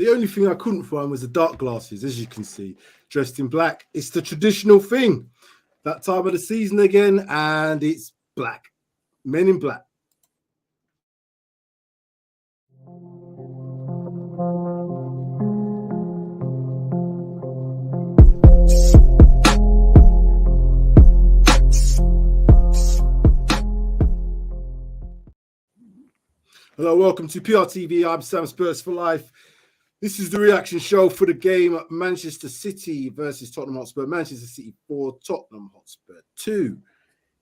The only thing I couldn't find was the dark glasses, as you can see, dressed in black. It's the traditional thing. That time of the season again, and it's black. Men in black. Hello, welcome to PRTV. I'm Sam Spurs for Life. This is the reaction show for the game Manchester City versus Tottenham Hotspur. Manchester City 4, Tottenham Hotspur 2.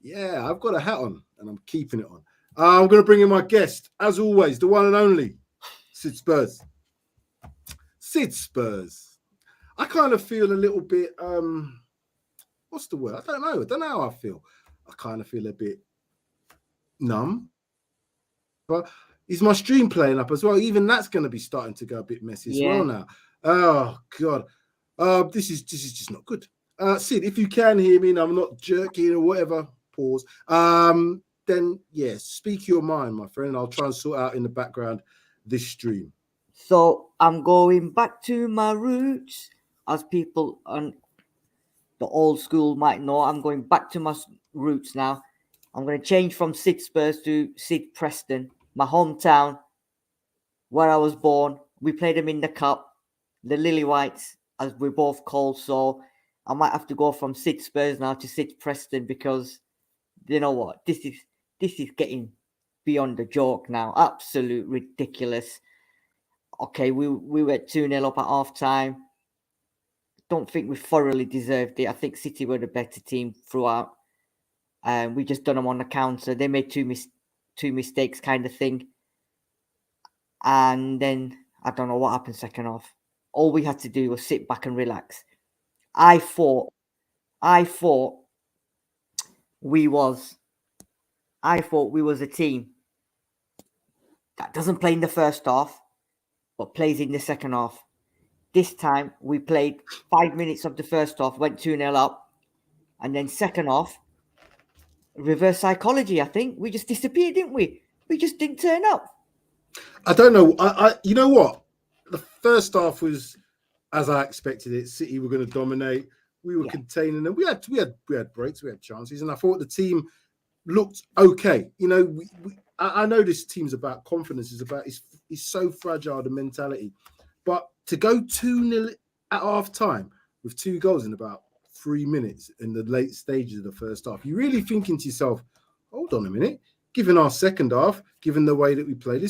Yeah, I've got a hat on and I'm keeping it on. I'm going to bring in my guest, as always, the one and only Sid Spurs. Sid Spurs. I kind of feel a little bit, what's the word? I don't know how I feel. I kind of feel a bit numb. But is my stream playing up as well? Even that's going to be starting to go a bit messy as well now. Oh, God. This is just not good. Sid, if you can hear me and I'm not jerking or whatever, pause. Then, yes, speak your mind, my friend. I'll try and sort out in the background this stream. So I'm going back to my roots. As people on the old school might know, I'm going back to my roots now. I'm going to change from Sid Spurs to Sid Preston. My hometown, where I was born. We played them in the cup, the Lily Whites, as we both called. So I might have to go from Sid Spurs now to Sid Preston because you know what? This is getting beyond the joke now. Absolute ridiculous. Okay, we went 2-0 up at half time. Don't think we thoroughly deserved it. I think City were the better team throughout. We just done them on the counter. They made two mistakes kind of thing. And then, I don't know what happened second half. All we had to do was sit back and relax. I thought we was a team that doesn't play in the first half, but plays in the second half. This time, we played 5 minutes of the first half, went 2-0 up. And then second half, reverse psychology, I think. We just disappeared, didn't we? We just didn't turn up. I don't know. You know what? The first half was as I expected it. City were going to dominate. We were containing them. We had breaks, we had chances, and I thought the team looked okay. You know, I know this team's about confidence. It's so fragile, the mentality. But to go 2-0 at half time with 2 goals in about 3 minutes in the late stages of the first half, you're really thinking to yourself, hold on a minute. Given our second half, given the way that we play, we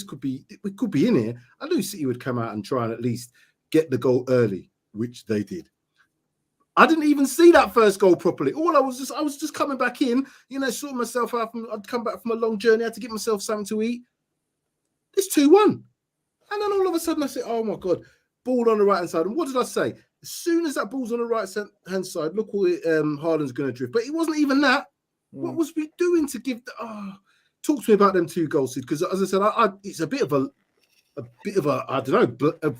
could be in here. I knew City would come out and try and at least get the goal early, which they did. I didn't even see that first goal properly. I was just coming back in, you know, sorting myself out. I'd come back from a long journey, I had to get myself something to eat. It's 2-1. And then all of a sudden I said, oh my God, ball on the right hand side. And what did I say? As soon as that ball's on the right hand side, look what Haaland's going to drift. But it wasn't even that. What was we doing to give talk to me about them 2 goals, because as I said, it's a bit of a I don't know,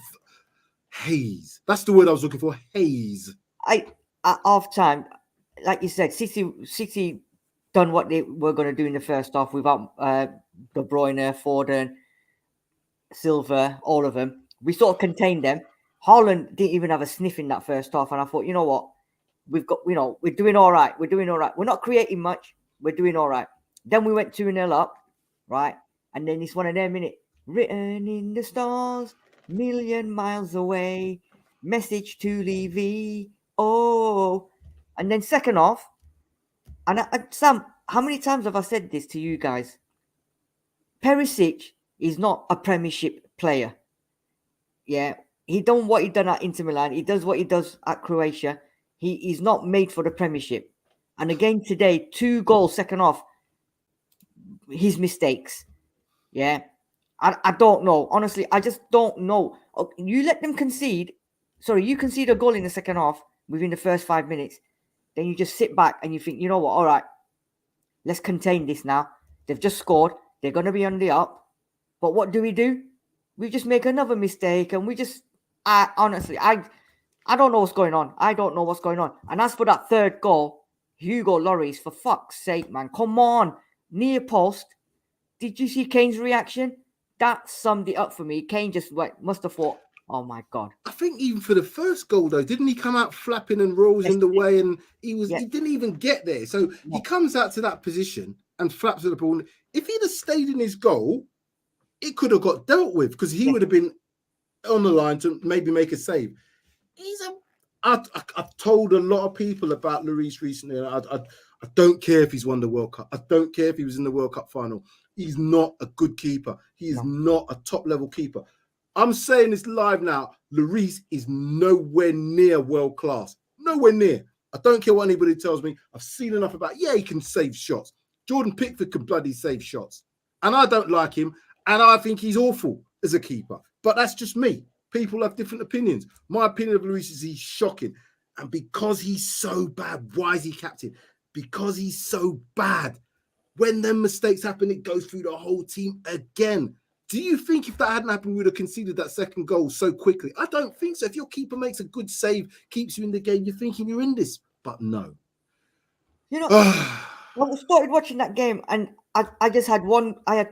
haze. That's the word I was looking for, haze. At half time, like you said, City done what they were going to do in the first half without De Bruyne, Foden, Silva, all of them. We sort of contained them. Haaland didn't even have a sniff in that first half, and I thought, you know what, we're doing all right. We're doing all right. We're not creating much. We're doing all right. Then we went 2-0 up, right? And then it's one of them, innit? Written in the stars, million miles away, message to Levy. Oh. And then second half, and Sam, how many times have I said this to you guys? Perisic is not a Premiership player. Yeah. He done what he done at Inter Milan. He does what he does at Croatia. He's not made for the Premiership. And again today, 2 goals second half. His mistakes. Yeah. I don't know. Honestly, I just don't know. You let them concede. Sorry, you concede a goal in the second half within the first 5 minutes. Then you just sit back and you think, you know what? All right, let's contain this now. They've just scored. They're going to be on the up. But what do? We just make another mistake and we just... honestly, I don't know what's going on. I don't know what's going on. And as for that third goal, Hugo Lloris, for fuck's sake, man. Come on. Near post. Did you see Kane's reaction? That summed it up for me. Kane just must have thought, Oh my God. I think even for the first goal though, didn't he come out flapping and rolls in the way, and he didn't even get there. So he comes out to that position and flaps at the ball. If he'd have stayed in his goal, it could have got dealt with because he would have been on the line to maybe make a save. I've told a lot of people about Lloris recently. I don't care if he's won the World Cup. I don't care if he was in the World Cup final. He's not a good keeper. He is not a top level keeper. I'm saying this live now. Lloris is nowhere near world class. Nowhere near. I don't care what anybody tells me. I've seen enough about. Yeah, he can save shots. Jordan Pickford can bloody save shots, and I don't like him. And I think he's awful as a keeper. But that's just me. People have different opinions. My opinion of Lloris is he's shocking. And because he's so bad, why is he captain? Because he's so bad. When them mistakes happen, it goes through the whole team again. Do you think if that hadn't happened, we would have conceded that second goal so quickly? I don't think so. If your keeper makes a good save, keeps you in the game, you're thinking you're in this. But no. You know, when we started watching that game, and I just had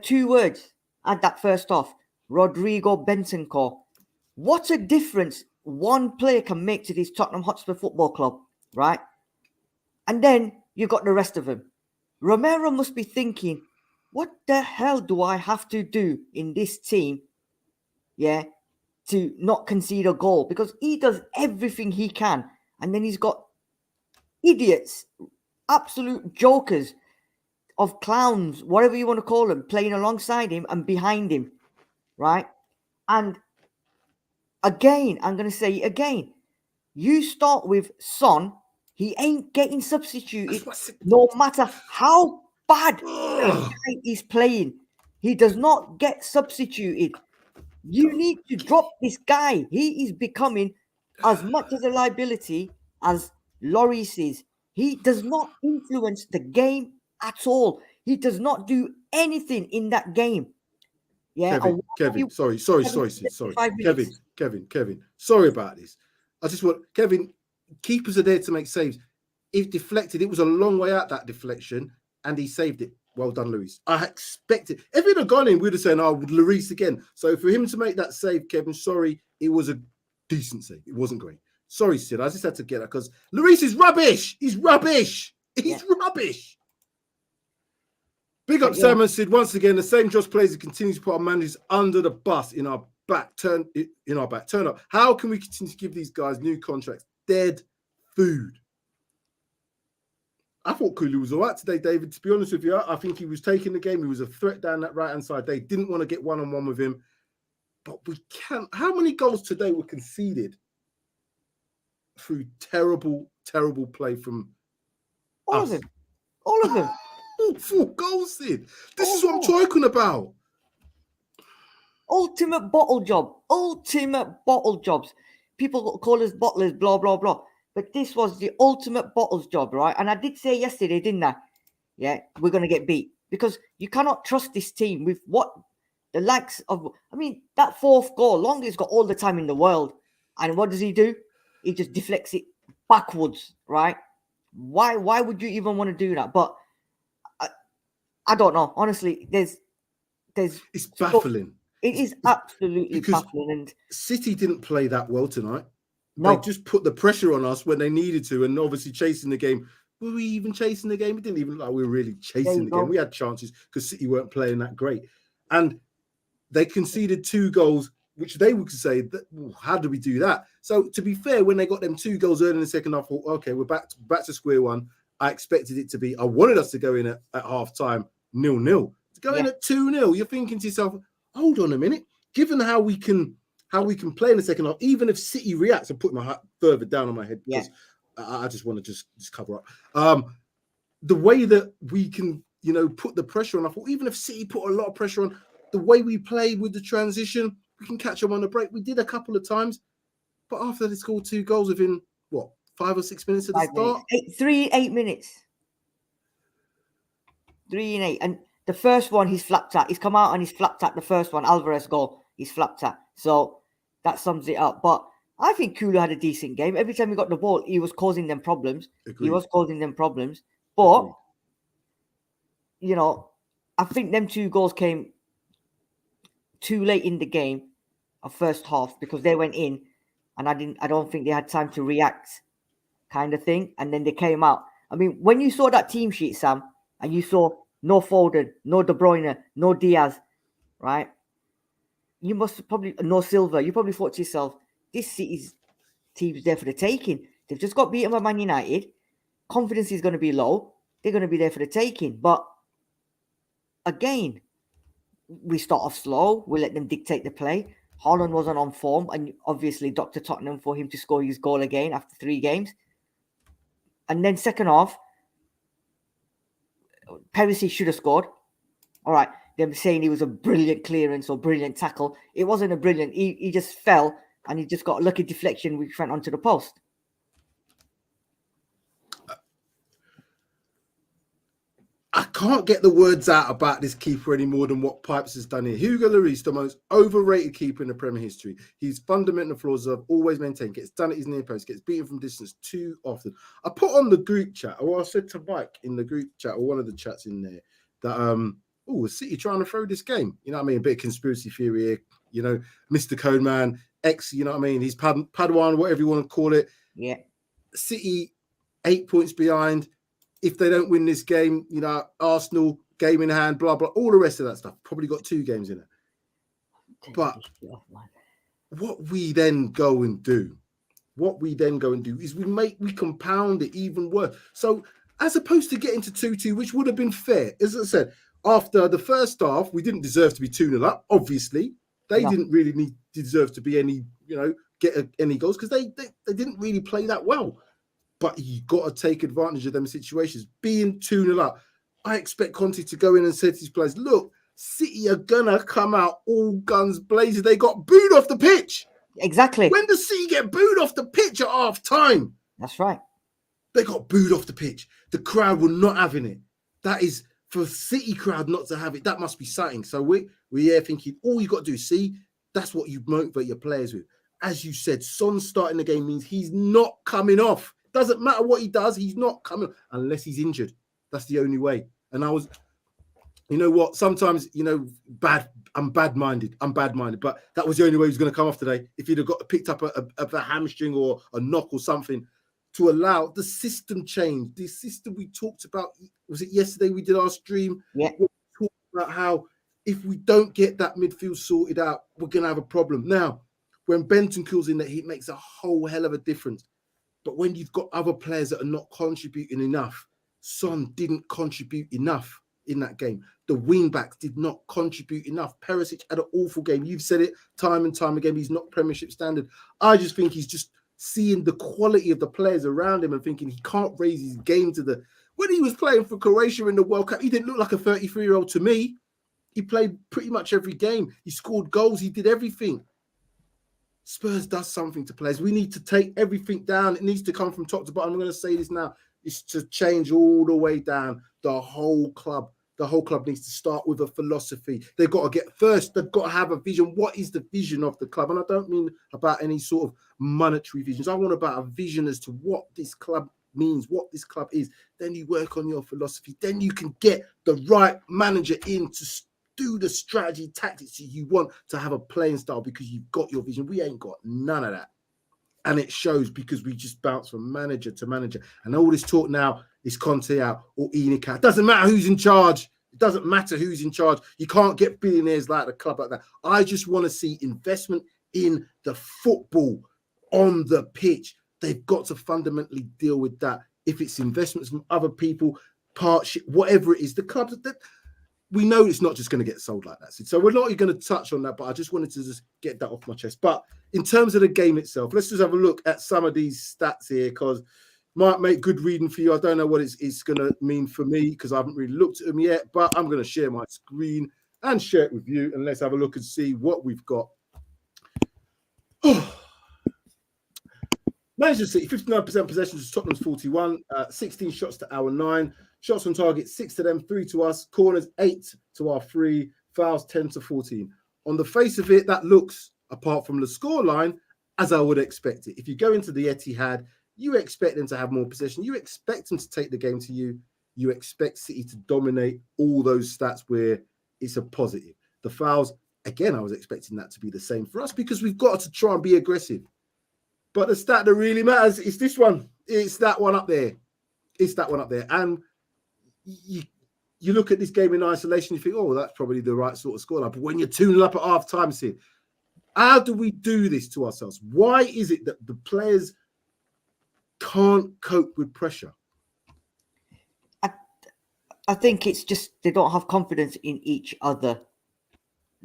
two words at that first half. Rodrigo Bentancur. What a difference one player can make to this Tottenham Hotspur Football Club, right? And then you got the rest of them. Romero must be thinking, what the hell do I have to do in this team, to not concede a goal? Because he does everything he can. And then he's got idiots, absolute jokers of clowns, whatever you want to call them, playing alongside him and behind him, right? And again, I'm going to say it again. You start with Son. He ain't getting substituted no matter how bad the guy is playing. He does not get substituted. You need to drop this guy. He is becoming as much as a liability as Lloris is. He does not influence the game at all. He does not do anything in that game. Yeah, Kevin, sorry. Kevin, sorry about this. I just want, Kevin, keepers are there to make saves. If deflected, it was a long way out, that deflection, and he saved it. Well done, Lloris. I expected, if it had gone in, we'd have said, Lloris again. So for him to make that save, Kevin, sorry, it was a decent save. It wasn't great. Sorry, Sid, I just had to get that because Lloris is rubbish. He's rubbish. Rubbish. Big up Sam and Sid. Once again, the same Josh players who continues to put our managers under the bus in our back. Turn up. How can we continue to give these guys new contracts? Dead food. I thought Kulu was all right today, David. To be honest with you, I think he was taking the game. He was a threat down that right-hand side. They didn't want to get one-on-one with him. But we can't. How many goals today were conceded through terrible, terrible play from all of them? All of them. 4 goals, Sid. This is what I'm talking about. Ultimate bottle job. Ultimate bottle jobs. People call us bottlers, blah, blah, blah. But this was the ultimate bottles job, right? And I did say yesterday, didn't I? Yeah, we're going to get beat. Because you cannot trust this team with what the likes of... I mean, that 4th goal, Longley's got all the time in the world. And what does he do? He just deflects it backwards, right? Why would you even want to do that? But I don't know. Honestly, there's... It's baffling. It is absolutely baffling. And City didn't play that well tonight. No. They just put the pressure on us when they needed to, and obviously chasing the game. Were we even chasing the game? It didn't even look like we were really chasing the game. We had chances because City weren't playing that great. And they conceded 2 goals, which they would say, how do we do that? So to be fair, when they got them 2 goals early in the second half, I thought, okay, we're back to square one. I expected it to be, I wanted us to go in at half time 0-0. To go in at 2-0, you're thinking to yourself, hold on a minute. Given how we can play in the second half, even if City reacts, and put my hat further down on my head because I just want to just cover up. The way that we can, put the pressure on, I thought even if City put a lot of pressure on, the way we played with the transition, we can catch them on the break. We did a couple of times, but after they scored 2 goals within, 5 or 6 minutes at the start? 8 minutes. 3 and 8. And the first one he's flapped at. He's come out and he's flapped at the first one. Alvarez goal, he's flapped at. So that sums it up. But I think Kulu had a decent game. Every time he got the ball, he was causing them problems. Agreed. He was causing them problems. But, I think them 2 goals came too late in the game. of first half because they went in, and I don't think they had time to react, kind of thing. And then they came out. I mean, when you saw that team sheet, Sam, and you saw no Foden, no De Bruyne, no Diaz, right? You must probably no Silva. You probably thought to yourself, this City's team's there for the taking. They've just got beaten by Man United. Confidence is going to be low. They're going to be there for the taking. But again, we start off slow. We let them dictate the play. Haaland wasn't on form, and obviously Dr. Tottenham for him to score his goal again after 3 games. And then second half, Perisic should have scored. All right, them saying he was a brilliant clearance or brilliant tackle. It wasn't a brilliant. He just fell, and he just got a lucky deflection which went onto the post. I can't get the words out about this keeper any more than what Pipes has done here. Hugo Lloris, the most overrated keeper in the Premier history. His fundamental flaws I've always maintained. Gets done at his near post, gets beaten from distance too often. I put on the group chat, or I said to Mike in the group chat, or one of the chats in there, that City trying to throw this game. You know what I mean? A bit of conspiracy theory here. You know, Mr. Codeman, you know what I mean? He's Padawan, whatever you want to call it. Yeah. City 8 points behind. If they don't win this game, you know, Arsenal, game in hand, blah, blah, all the rest of that stuff. Probably got 2 games in it. But what we then go and do is we compound it even worse. So as opposed to getting to 2-2, which would have been fair, as I said, after the first half, we didn't deserve to be 2-0 up, obviously. They didn't really deserve to be any, you know, get any goals because they didn't really play that well. But you got to take advantage of them situations. Being 2-0 up, I expect Conte to go in and say to his players, look, City are going to come out all guns blazing. They got booed off the pitch. Exactly. When does City get booed off the pitch at half time? That's right. They got booed off the pitch. The crowd were not having it. That is, for City crowd not to have it, that must be something. So we're here thinking, all you got to do, see, that's what you motivate your players with. As you said, Son starting the game means he's not coming off. Doesn't matter what he does, he's not coming unless he's injured. That's the only way. And you know what? Sometimes, you know, I'm bad-minded, but that was the only way he was going to come off today. If he'd have got picked up a hamstring or a knock or something, to allow the system change. The system we talked about, was it yesterday we did our stream? Yeah. We talked about how if we don't get that midfield sorted out, we're going to have a problem. Now, when Bentancur's in there, he makes a whole hell of a difference. But when you've got other players that are not contributing enough, Son didn't contribute enough in that game. The wing-backs did not contribute enough. Perisic had an awful game. You've said it time and time again. He's not Premiership standard. I just think he's just seeing the quality of the players around him and thinking he can't raise his game to the... When he was playing for Croatia in the World Cup, he didn't look like a 33-year-old to me. He played pretty much every game. He scored goals. He did everything. Spurs does something to players. We need to take everything down. It needs to come from top to bottom. I'm going to say this now. It's to change all the way down the whole club. The whole club needs to start with a philosophy. They've got to get first. They've got to have a vision. What is the vision of the club? And I don't mean about any sort of monetary visions. I want about a vision as to what this club means, what this club is. Then you work on your philosophy. Then you can get the right manager in to do the strategy, tactics you want to have a playing style because you've got your vision. We ain't got none of that. And it shows because we just bounce from manager to manager. And all this talk now is Conte out or Enoch out. It doesn't matter who's in charge. It doesn't matter who's in charge. You can't get billionaires like the club like that. I just want to see investment in the football on the pitch. They've got to fundamentally deal with that. If it's investments from other people, partnership, whatever it is, the clubs that we know it's not just going to get sold like that. So we're not going to touch on that, but I just wanted to just get that off my chest. But in terms of the game itself, let's just have a look at some of these stats here because might make good reading for you. I don't know what it's going to mean for me because I haven't really looked at them yet, but I'm going to share my screen and share it with you. And let's have a look and see what we've got. Manchester City, 59% possessions to Tottenham's 41, 16 shots to our 9. Shots on target, 6 to them, 3 to us. Corners, 8 to our 3. Fouls, 10 to 14. On the face of it, that looks, apart from the scoreline, as I would expect it. If you go into the Etihad, you expect them to have more possession. You expect them to take the game to you. You expect City to dominate all those stats where it's a positive. The fouls, again, I was expecting that to be the same for us because we've got to try and be aggressive. But the stat that really matters is this one. It's that one up there. It's that one up there. And you look at this game in isolation, you think, oh, that's probably the right sort of scoreline. But when you're 2-0 up at half time, Sid, how do we do this to ourselves? Why is it that the players can't cope with pressure? I think it's just they don't have confidence in each other.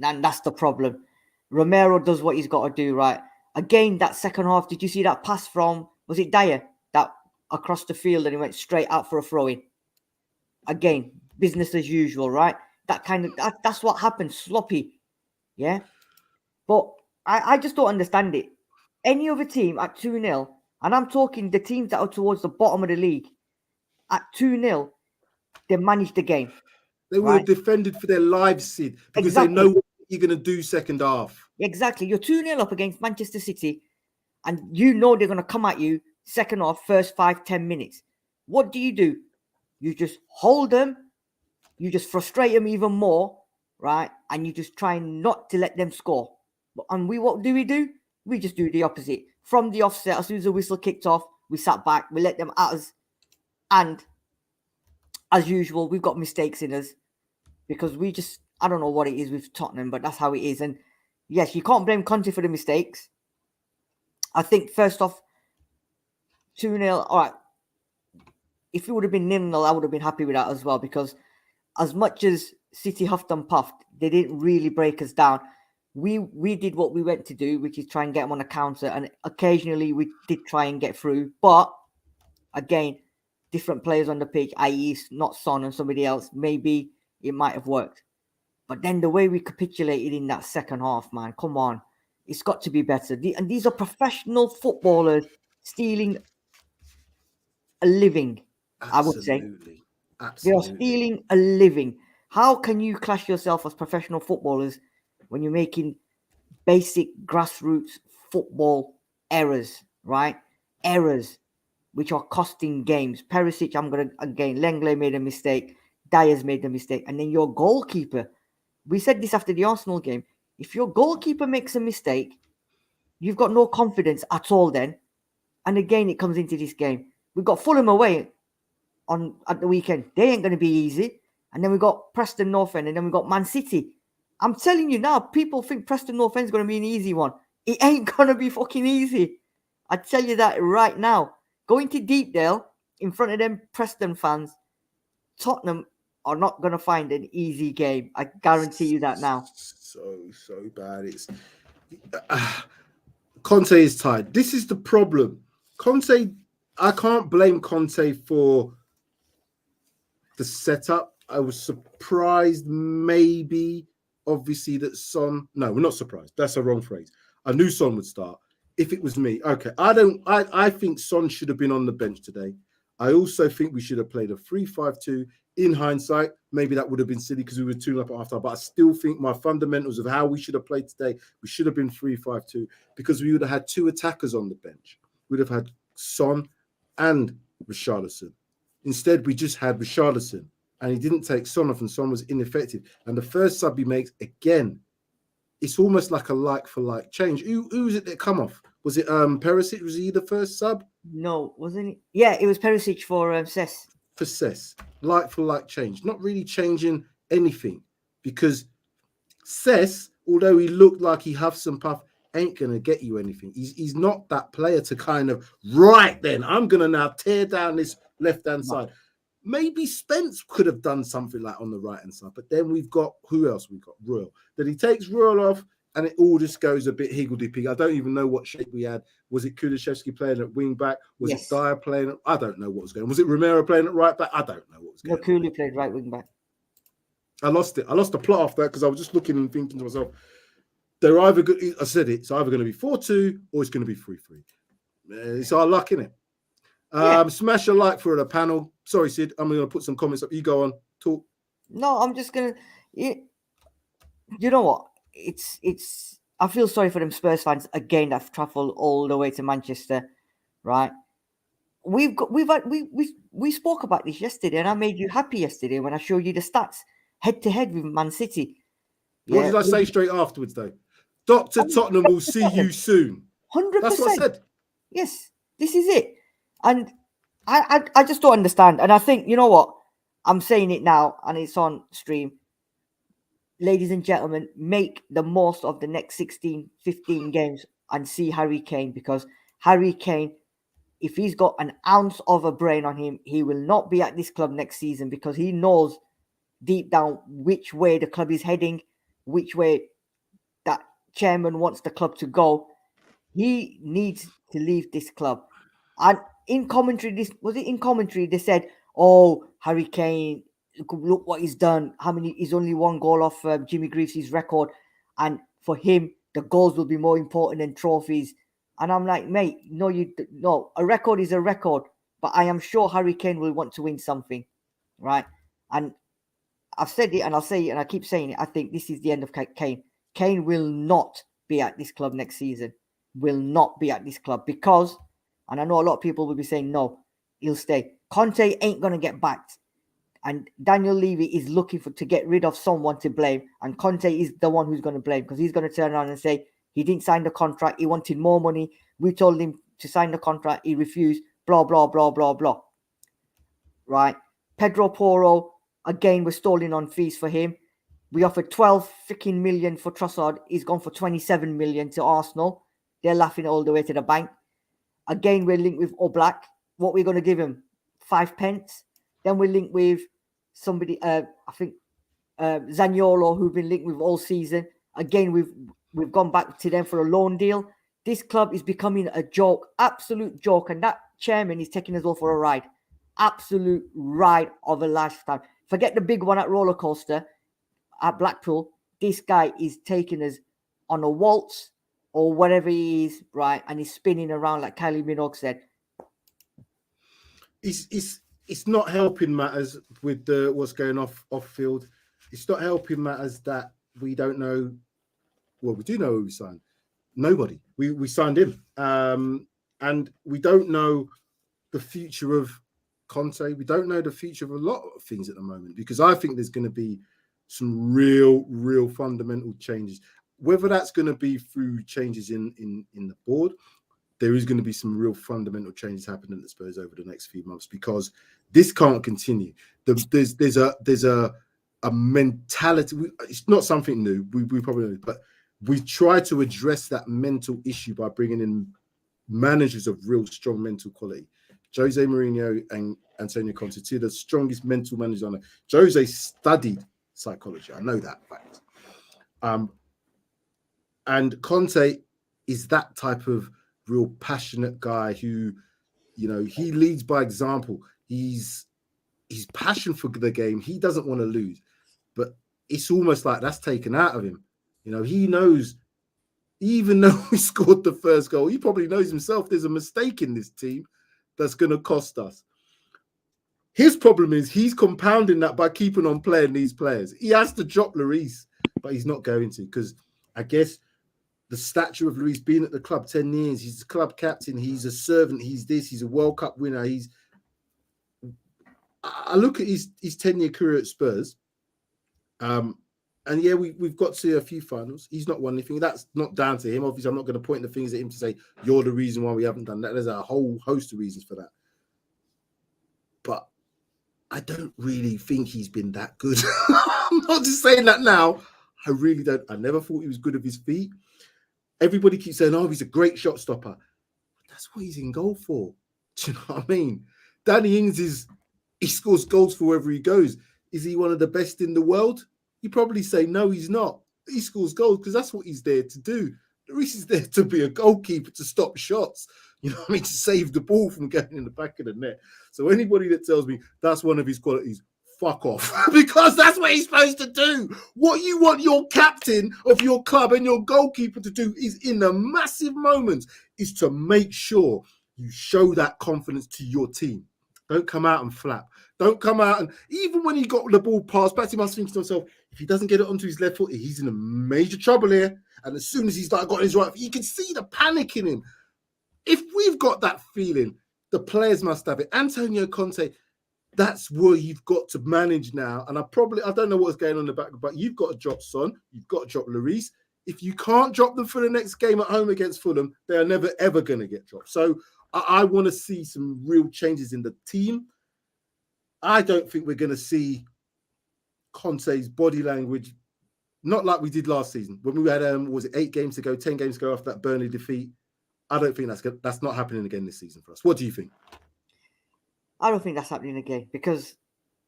And that's the problem. Romero does what he's got to do, right? Again, that second half, did you see that pass from, was it Dyer? That across the field and he went straight out for a throw-in. Again, business as usual, right? That's what happens, sloppy. Yeah? But I just don't understand it. Any other team at 2-0, and I'm talking the teams that are towards the bottom of the league, at 2-0, they managed the game. They would have defended for their lives, Sid, because they know what you're going to do second half. Exactly. You're 2-0 up against Manchester City, and you know they're going to come at you second half, first 5-10 minutes. What do? You just hold them, you just frustrate them even more, right? And you just try not to let them score. And what do? We just do the opposite. From the offset, as soon as the whistle kicked off, we sat back, we let them at us. And as usual, we've got mistakes in us because I don't know what it is with Tottenham, but that's how it is. And yes, you can't blame Conte for the mistakes. I think first off, 2-0, all right. If it would have been 0-0, I would have been happy with that as well, because as much as City huffed and puffed, they didn't really break us down. We did what we went to do, which is try and get them on a counter, and occasionally we did try and get through. But again, different players on the pitch, i.e. not Son and somebody else, maybe it might have worked. But then the way we capitulated in that second half, man, come on. It's got to be better. And these are professional footballers stealing a living, I would say. Absolutely. They are stealing a living. How can you class yourself as professional footballers when you're making basic grassroots football errors, right? Errors which are costing games. Perisic, Lenglet made a mistake. Dyer's made a mistake. And then your goalkeeper, we said this after the Arsenal game, if your goalkeeper makes a mistake, you've got no confidence at all then. And again, it comes into this game. We've got Fulham away at the weekend. They ain't going to be easy. And then we got Preston North End, and then we got Man City. I'm telling you now, people think Preston North End is going to be an easy one. It ain't going to be fucking easy. I tell you that right now. Going to Deepdale in front of them Preston fans, Tottenham are not going to find an easy game. I guarantee you that now. So bad. It's Conte is tired. This is the problem. Conte, I can't blame Conte for the setup. I was surprised, maybe, obviously, that Son. No, we're not surprised. That's a wrong phrase. I knew Son would start. If it was me, okay. I think Son should have been on the bench today. I also think we should have played a 3-5-2. In hindsight, maybe that would have been silly because we were 2-0 up at half time. But I still think my fundamentals of how we should have played today, we should have been 3-5-2 because we would have had two attackers on the bench. We'd have had Son and Richarlison. Instead, we just had Richarlison, and he didn't take Son off, and Son was ineffective. And the first sub he makes, again, it's almost like a like-for-like change. Who was it that come off? Was it Perisic? Was he the first sub? No, wasn't it? Yeah, it was Perisic for Cess. For Cess. Like-for-like change. Not really changing anything because Cess, although he looked like he huffs and puff, ain't going to get you anything. He's not that player to kind of, right then, I'm going to now tear down this left-hand side. Maybe Spence could have done something like on the right-hand side, but then we've got, who else we've got? Royal. Then he takes Royal off, and it all just goes a bit higgledy-pig. I don't even know what shape we had. Was it Kulusevski playing at wing-back? Was it Dyer playing at... I don't know what was going on. Was it Romero playing at right-back? I don't know what was going on. Kulu played right wing-back. I lost it. I lost the plot after that because I was just looking and thinking to myself, they're either good... I said it's either going to be 4-2 or it's going to be 3-3. It's our luck, innit? Smash a like for the panel. Sorry, Sid. I'm going to put some comments up. You go on. Talk. No, I'm just going to... You know what? It's. I feel sorry for them Spurs fans again that have travelled all the way to Manchester, right? We spoke about this yesterday, and I made you happy yesterday when I showed you the stats head to head with Man City. What did I say straight afterwards, though? Dr. Tottenham will see you soon. 100%. That's what I said. Yes, this is it. And I just don't understand. And I think, you know what? I'm saying it now, and it's on stream. Ladies and gentlemen, make the most of the next 16, 15 games and see Harry Kane, because Harry Kane, if he's got an ounce of a brain on him, he will not be at this club next season, because he knows deep down which way the club is heading, which way that chairman wants the club to go. He needs to leave this club. And in commentary, they said, "Oh, Harry Kane, look what he's done. He's only one goal off Jimmy Greaves' record, and for him, the goals will be more important than trophies." And I'm like, mate, no, a record is a record, but I am sure Harry Kane will want to win something, right? And I've said it, and I'll say it, and I keep saying it. I think this is the end of Kane. Kane will not be at this club next season. Will not be at this club, because, and I know a lot of people will be saying, no, he'll stay. Conte ain't going to get backed. And Daniel Levy is looking to get rid of someone to blame. And Conte is the one who's going to blame, because he's going to turn around and say, he didn't sign the contract. He wanted more money. We told him to sign the contract. He refused. Blah, blah, blah, blah, blah. Right? Pedro Porro, again, we're stalling on fees for him. We offered 12 freaking million for Trossard. He's gone for 27 million to Arsenal. They're laughing all the way to the bank. Again, we're linked with Oblak. What we're going to give him? 5 pence. Then we're linked with somebody, I think Zaniolo, who've been linked with all season. Again, we've gone back to them for a loan deal. This club is becoming a joke, absolute joke. And that chairman is taking us all for a ride. Absolute ride of a lifetime. Forget the big one at roller coaster at Blackpool. This guy is taking us on a waltz or whatever he is, right? And he's spinning around like Kylie Minogue said. It's not helping matters with what's going off field. It's not helping matters that we don't know. Well, we do know who we signed. Nobody. We signed him. And we don't know the future of Conte. We don't know the future of a lot of things at the moment, because I think there's going to be some real fundamental changes. Whether that's going to be through changes in the board, there is going to be some real fundamental changes happening at Spurs over the next few months, because this can't continue. There's a mentality. It's not something new. We probably know, but we try to address that mental issue by bringing in managers of real strong mental quality. Jose Mourinho and Antonio Conte, two of the strongest mental managers on it. Jose studied psychology. I know that fact. And Conte is that type of real passionate guy who, he leads by example. His passion for the game, he doesn't want to lose, but it's almost like that's taken out of him. He knows, even though he scored the first goal, he probably knows himself there's a mistake in this team that's going to cost us. His problem is he's compounding that by keeping on playing these players. He has to drop Lloris, but he's not going to, because I guess the stature of Lloris being at the club 10 years, he's the club captain, he's a servant, he's a World Cup winner. I look at his 10-year career at Spurs, and yeah, we've got to a few finals. He's not won anything. That's not down to him. Obviously, I'm not going to point the fingers at him to say, you're the reason why we haven't done that. There's a whole host of reasons for that. But I don't really think he's been that good. I'm not just saying that now. I really don't. I never thought he was good with his feet. Everybody keeps saying, oh, he's a great shot stopper. That's what he's in goal for. Do you know what I mean? Danny Ings he scores goals for wherever he goes. Is he one of the best in the world? You probably say, no, he's not. He scores goals because that's what he's there to do. Lloris is there to be a goalkeeper, to stop shots. You know what I mean? To save the ball from getting in the back of the net. So anybody that tells me that's one of his qualities, fuck off. Because that's what he's supposed to do. What you want your captain of your club and your goalkeeper to do is, in the massive moments, is to make sure you show that confidence to your team. Don't come out and flap. Don't come out and, even when he got the ball passed back to him, I was thinking to myself, if he doesn't get it onto his left foot, he's in a major trouble here. And as soon as he's got his right foot, you can see the panic in him. If we've got that feeling, the players must have it. Antonio Conte, That's where you've got to manage now. And I don't know what's going on in the back, but you've got to drop Son, you've got to drop Lloris. If you can't drop them for the next game at home against Fulham, they are never, ever going to get dropped. So I want to see some real changes in the team. I don't think we're going to see Conte's body language, not like we did last season. When we had, 8 games to go, 10 games to go after that Burnley defeat. I don't think that's not happening again this season for us. What do you think? I don't think that's happening again because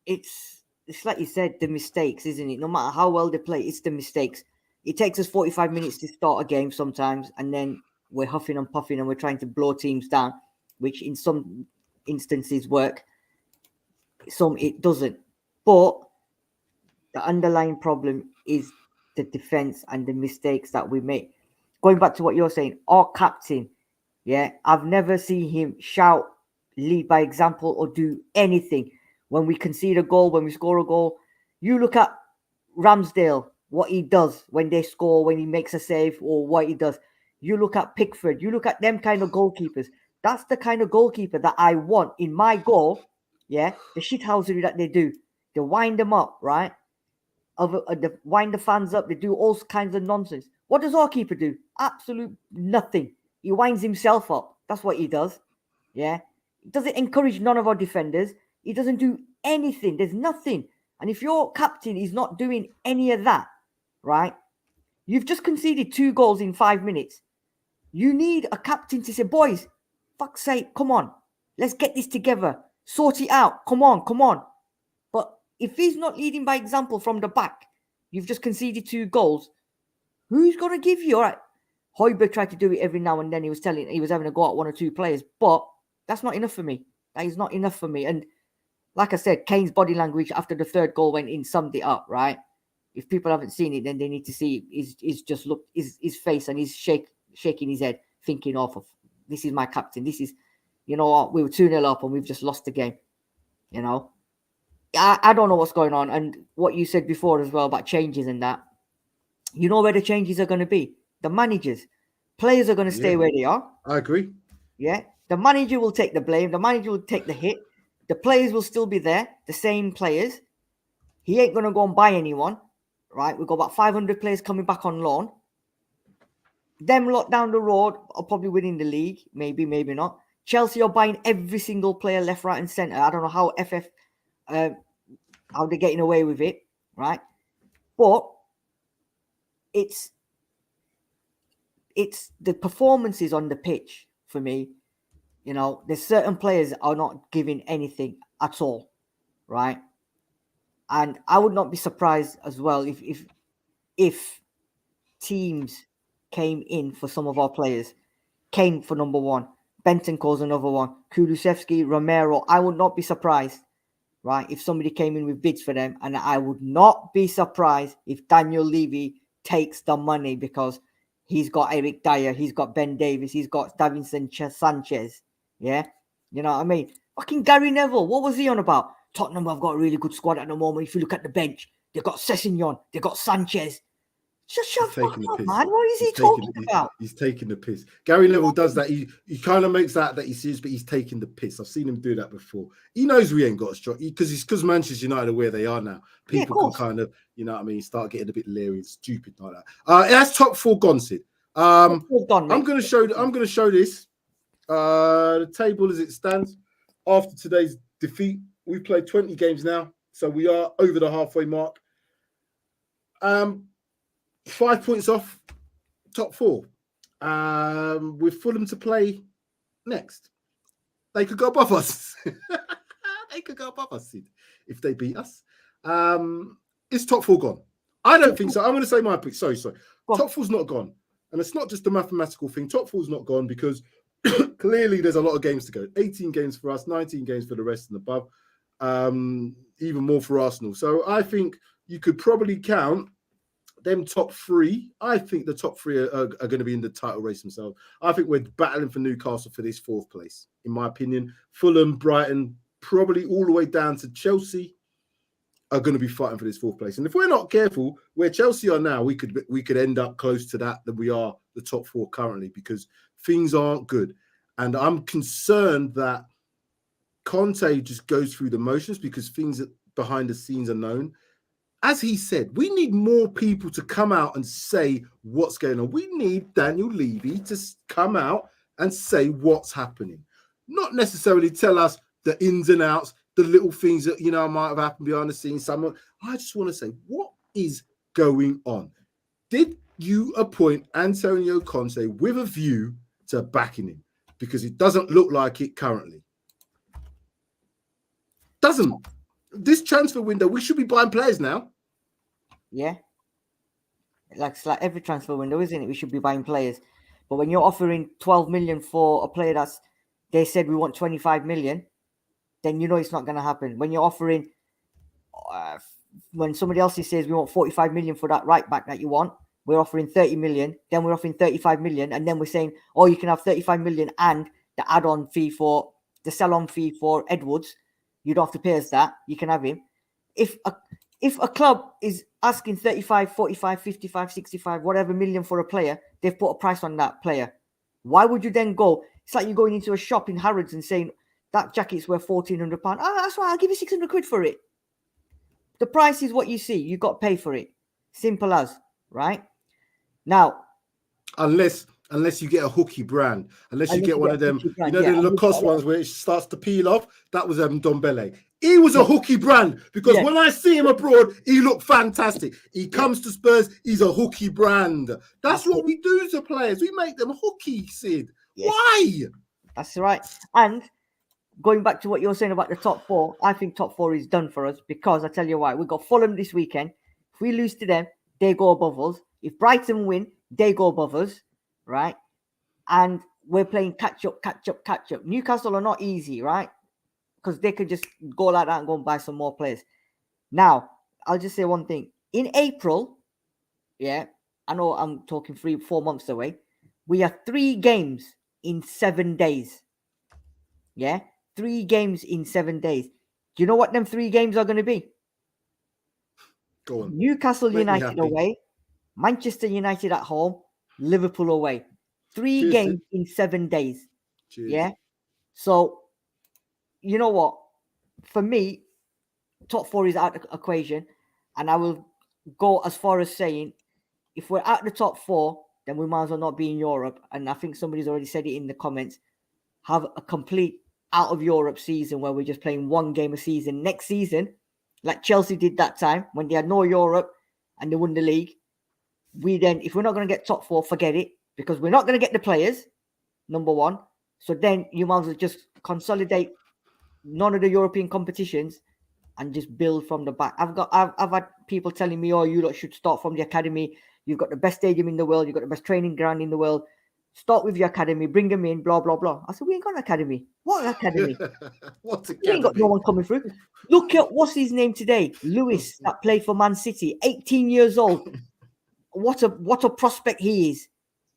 it's like you said, the mistakes, isn't it? No matter how well they play, it's the mistakes. It takes us 45 minutes to start a game sometimes, and then we're huffing and puffing and we're trying to blow teams down, which in some instances work. Some it doesn't. But the underlying problem is the defense and the mistakes that we make. Going back to what you're saying, our captain, I've never seen him shout, lead by example, or do anything when we concede a goal, when we score a goal. You look at Ramsdale, what he does when they score, when he makes a save, or what he does. You look at Pickford, you look at them kind of goalkeepers. That's the kind of goalkeeper that I want in my goal. The shithousery that they do. They wind them up, right? They wind the fans up. They do all kinds of nonsense. What does our keeper do? Absolute nothing. He winds himself up. That's what he does. He doesn't encourage none of our defenders. He doesn't do anything. There's nothing. And if your captain is not doing any of that, right? You've just conceded 2 goals in 5 minutes. You need a captain to say, boys, fuck's sake, come on. Let's get this together. Sort it out. Come on. But if he's not leading by example from the back, you've just conceded 2 goals. Who's going to give you? All right. Hojbjerg tried to do it every now and then. He was having a go at 1 or 2 players, but that's not enough for me. That is not enough for me. And like I said, Kane's body language after the 3rd goal went in, summed it up, right? If people haven't seen it, then they need to see his face, and he's shaking his head, thinking of this is my captain. This is, you know what, we were 2-0 up and we've just lost the game. You know, I don't know what's going on. And what you said before as well about changes and that, you know where the changes are going to be. The managers, players are going to stay where they are. I agree. The manager will take the blame. The manager will take the hit. The players will still be there, the same players. He ain't going to go and buy anyone, right? We've got about 500 players coming back on loan. Them lot down the road are probably winning the league. Maybe, maybe not. Chelsea are buying every single player left, right, and centre. I don't know how how they're getting away with it, right? But it's the performances on the pitch for me. You know, there's certain players are not giving anything at all, right? And I would not be surprised as well if teams came in for some of our players. Kane for number 1, Bentancur's another one, Kulusevski, Romero. I would not be surprised, right, if somebody came in with bids for them. And I would not be surprised if Daniel Levy takes the money, because he's got Eric Dyer, he's got Ben Davies, he's got Davinson Sanchez. You know what I mean? Fucking Gary Neville, what was he on about? Tottenham have got a really good squad at the moment. If you look at the bench, they've got Sessegnon, they've got Sanchez. Just shut up, man. What is he talking about? He's taking the piss. Gary Neville does that. He kind of makes that he's serious, but he's taking the piss. I've seen him do that before. He knows we ain't got a strike because Manchester United are where they are now. People can kind of, you know what I mean, start getting a bit leery and stupid like that. That's top 4 gone, Sid. I'm going to show this. The table as it stands after today's defeat. We've played 20 games now, so we are over the halfway mark. 5 points off top 4. With Fulham to play next. They could go above us. They could go above us, Sid, if they beat us. Is top 4 gone? I don't think so. I'm going to say my pick. Sorry. Top 4's not gone. And it's not just a mathematical thing. Top 4's not gone because clearly there's a lot of games to go. 18 games for us, 19 games for the rest and above. Even more for Arsenal. So I think you could probably count them top 3. I think the top 3 are going to be in the title race themselves. I think we're battling for Newcastle for this 4th place, in my opinion. Fulham, Brighton, probably all the way down to Chelsea are going to be fighting for this 4th place. And if we're not careful, where Chelsea are now, we could end up close to that than we are the top 4 currently, because things aren't good. And I'm concerned that Conte just goes through the motions because things behind the scenes are known. As he said, we need more people to come out and say what's going on. We need Daniel Levy to come out and say what's happening. Not necessarily tell us the ins and outs, the little things that, might have happened behind the scenes. I just want to say, what is going on? Did you appoint Antonio Conte with a view to backing him? Because it doesn't look like it currently. Doesn't. This transfer window, we should be buying players now. Yeah. It's like every transfer window, isn't it? We should be buying players. But when you're offering 12 million for a player they said we want 25 million, then it's not going to happen. When you're offering, when somebody else says we want 45 million for that right back that you want, we're offering 30 million, then we're offering 35 million, and then we're saying, oh, you can have 35 million and the add-on fee the sell-on fee for Edwards. You don't have to pay us that. You can have him. If a club is asking 35, 45, 55, 65, whatever million for a player, they've put a price on that player. Why would you then go? It's like you're going into a shop in Harrods and saying that jacket's worth £1,400. Oh, that's right. I'll give you 600 quid for it. The price is what you see. You've got to pay for it. Simple as, right? Now, unless you get a hooky brand, unless you get one of them, brand, the Lacoste ones where it starts to peel off. That was Dombele. He was a hooky brand because when I see him abroad, he looked fantastic. He comes to Spurs, he's a hooky brand. That's what we do to players. We make them hooky, Sid. Yes. Why? That's right. And going back to what you're saying about the top four, I think top four is done for us because I tell you why. We've got Fulham this weekend. If we lose to them, they go above us. If Brighton win, they go above us, right? And we're playing catch up. Newcastle are not easy, right? Because they could just go like that and go and buy some more players. Now, I'll just say one thing. In April, I know I'm talking 3-4 months away. We have 3 games in 7 days. 3 games in 7 days. Do you know what them 3 games are going to be? Go on. Newcastle United away, Manchester United at home, Liverpool away. 3 games in 7 days. Cheers. Yeah. So, you know what? For me, top 4 is out of the equation. And I will go as far as saying, if we're at the top 4, then we might as well not be in Europe. And I think somebody's already said it in the comments. Have a complete out of Europe season where we're just playing 1 game a season. Next season, like Chelsea did that time when they had no Europe and they won the league. If we're not going to get top 4, forget it, because we're not going to get the players, number 1. So then you might as well just consolidate none of the European competitions and just build from the back. I've had people telling me, oh, you lot should start from the academy. You've got the best stadium in the world. You've got the best training ground in the world. Start with your academy, bring them in, blah, blah, blah. I said, we ain't got an academy. What academy? What academy? We ain't got no one coming through. Look at, what's his name today? Lewis, that played for Man City, 18 years old. What a prospect he is.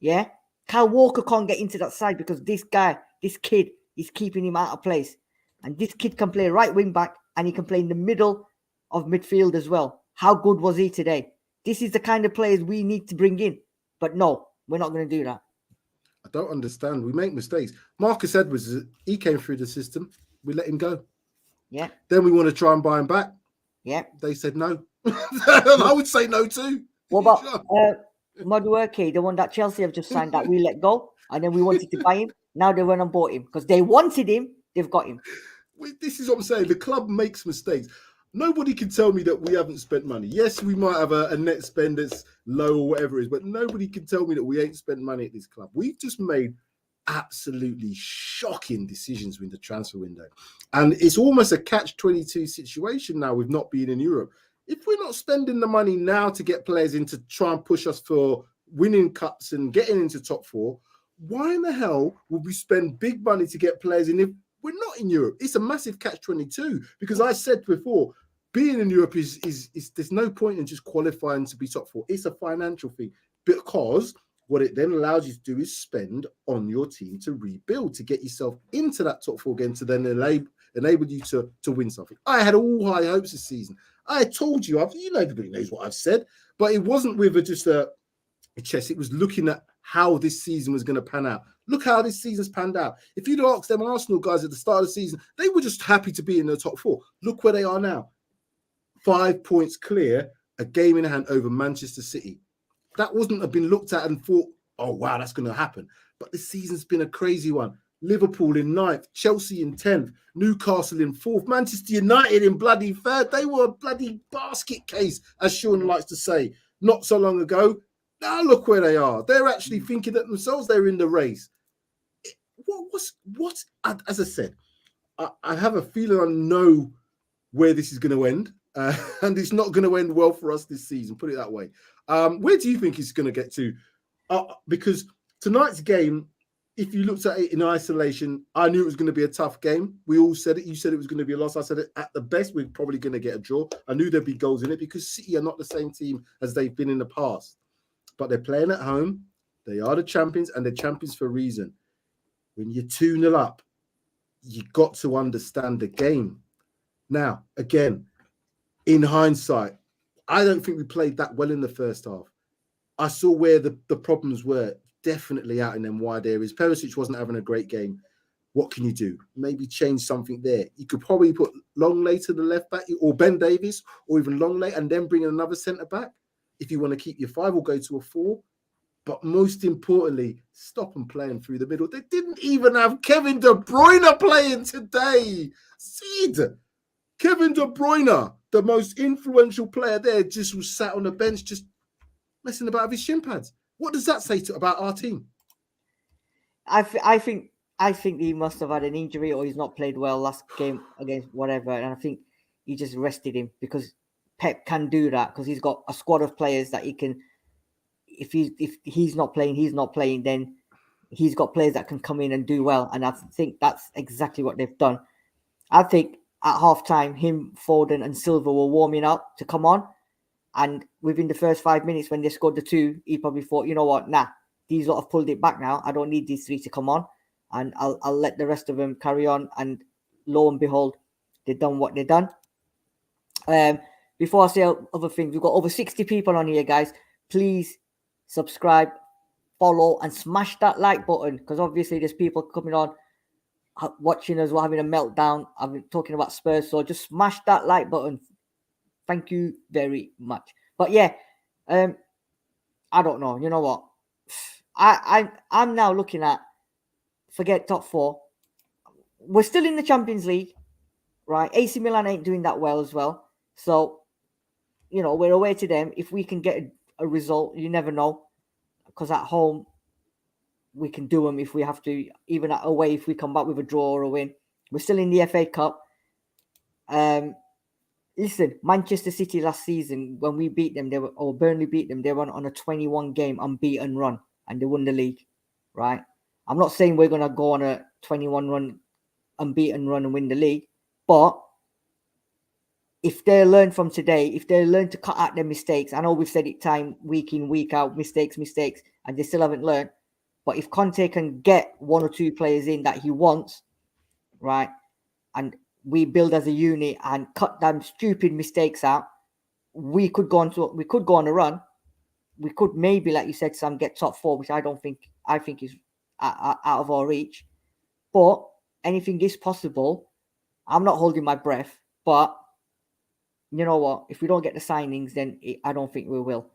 Yeah. Kyle Walker can't get into that side because this kid is keeping him out of place. And this kid can play right wing back and he can play in the middle of midfield as well. How good was he today? This is the kind of players we need to bring in. But no, we're not going to do that. I don't understand. We make mistakes. Marcus Edwards, he came through the system. We let him go. Yeah. Then we want to try and buy him back. Yeah. They said no. I would say no too. What about Madueke, the one that Chelsea have just signed that we let go, and then we wanted to buy him. Now they went and bought him because they wanted him. They've got him. This is what I'm saying. The club makes mistakes. Nobody can tell me that we haven't spent money. Yes, we might have a net spend that's low or whatever it is, but nobody can tell me that we ain't spent money at this club. We've just made absolutely shocking decisions with the transfer window. And it's almost a catch-22 situation now with not being in Europe. If we're not spending the money now to get players in to try and push us for winning cups and getting into top 4, why in the hell would we spend big money to get players in if we're not in Europe? It's a massive catch-22 because I said before, being in Europe is there's no point in just qualifying to be top 4. It's a financial thing because what it then allows you to do is spend on your team to rebuild, to get yourself into that top 4 again, to then enable you to win something. I had all high hopes this season. I told you, everybody knows what I've said, but it wasn't with just a chess. It was looking at how this season was going to pan out. Look how this season's panned out. If you'd asked them Arsenal guys at the start of the season, they were just happy to be in the top 4. Look where they are now. 5 points clear, a game in hand over Manchester City. That wasn't have been looked at and thought, oh, wow, that's going to happen. But this season's been a crazy one. Liverpool in 9th, Chelsea in 10th, Newcastle in 4th, Manchester United in bloody 3rd. They were a bloody basket case, as Sean likes to say, not so long ago. Now look where they are. They're actually thinking that themselves they're in the race. As I said, I have a feeling I know where this is going to end. And it's not going to end well for us this season, put it that way. Where do you think it's going to get to? Because tonight's game, if you looked at it in isolation, I knew it was going to be a tough game. We all said it. You said it was going to be a loss. I said it at the best, we're probably going to get a draw. I knew there'd be goals in it because City are not the same team as they've been in the past. But they're playing at home. They are the champions, and they're champions for a reason. When you're 2-0 up, you got to understand the game. Now, again, in hindsight, I don't think we played that well in the first half. I saw where the problems were definitely out in them wide areas. Perisic wasn't having a great game. What can you do? Maybe change something there. You could probably put Longley to the left back or Ben Davies or even Longley and then bring in another centre back if you want to keep your 5 or go to a 4. But most importantly, stop them playing through the middle. They didn't even have Kevin De Bruyne playing today. Sid, Kevin De Bruyne, the most influential player there, just was sat on the bench just messing about with his shin pads. What does that say about our team? I think he must have had an injury or he's not played well last game against whatever. And I think he just rested him because Pep can do that because he's got a squad of players that he can. If he's not playing, then he's got players that can come in and do well. And I think that's exactly what they've done. I think at halftime, him, Foden, and Silva were warming up to come on. And within the first 5 minutes, when they scored the 2, he probably thought, you know what, nah, these lot have pulled it back now. I don't need these 3 to come on. And I'll let the rest of them carry on. And lo and behold, they've done what they've done. Before I say other things, we've got over 60 people on here, guys. Please subscribe, follow, and smash that like button. Because obviously there's people coming on, watching us, we're having a meltdown. I've been talking about Spurs. So just smash that like button. Thank you very much. But yeah, I don't know. You know what? I'm now looking at, forget top 4. We're still in the Champions League, right? AC Milan ain't doing that well as well. So, you know, we're away to them. If we can get a result, you never know. Because at home, we can do them if we have to. Even at away, if we come back with a draw or a win. We're still in the FA Cup. Listen, Manchester City last season, when we beat them, Burnley beat them, they were on a 21-game unbeaten run and they won the league, right? I'm not saying we're going to go on a 21-run unbeaten run and win the league, but if they learn from today, if they learn to cut out their mistakes, I know we've said it time, week in, week out, mistakes, and they still haven't learned, but if Conte can get 1 or 2 players in that he wants, right, and we build as a unit and cut them stupid mistakes out, we could go on a run. We could maybe, like you said, Sam, get top 4, which I think is out of our reach. But anything is possible. I'm not holding my breath, but you know what? If we don't get the signings, then I don't think we will.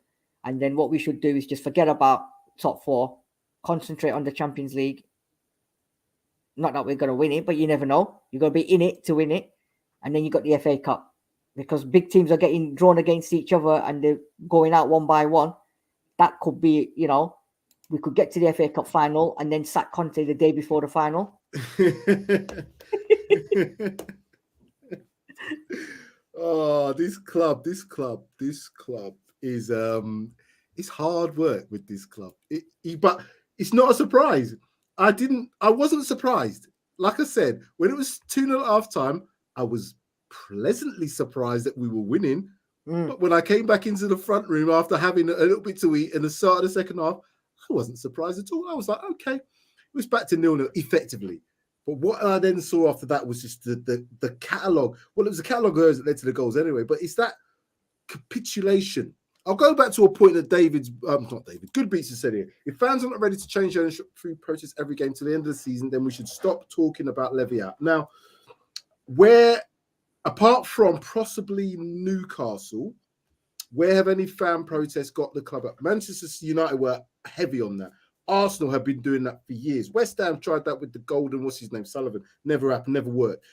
And then what we should do is just forget about top 4, concentrate on the Champions League. Not that we're going to win it, but you never know. You're going to be in it to win it. And then you got the FA Cup. Because big teams are getting drawn against each other and they're going out one by one. That could be, you know, we could get to the FA Cup final and then sack Conte the day before the final. Oh, this club is it's hard work with this club. But it's not a surprise. I wasn't surprised. Like I said, when it was 2-0 at halftime, I was pleasantly surprised that we were winning. But when I came back into the front room after having a little bit to eat in the start of the second half, I wasn't surprised at all. I was like, okay, it was back to 0-0 effectively. But what I then saw after that was just the catalogue. Well, it was the catalogue of errors that led to the goals anyway, but it's that capitulation I'll go back to a point that Goodbeats has said here. If fans are not ready to change ownership through protest every game to the end of the season, then we should stop talking about levy out. Now, where, apart from possibly Newcastle, where have any fan protests got the club up? Manchester United were heavy on that. Arsenal have been doing that for years. West Ham tried that with the golden, what's his name, Sullivan. Never happened, never worked.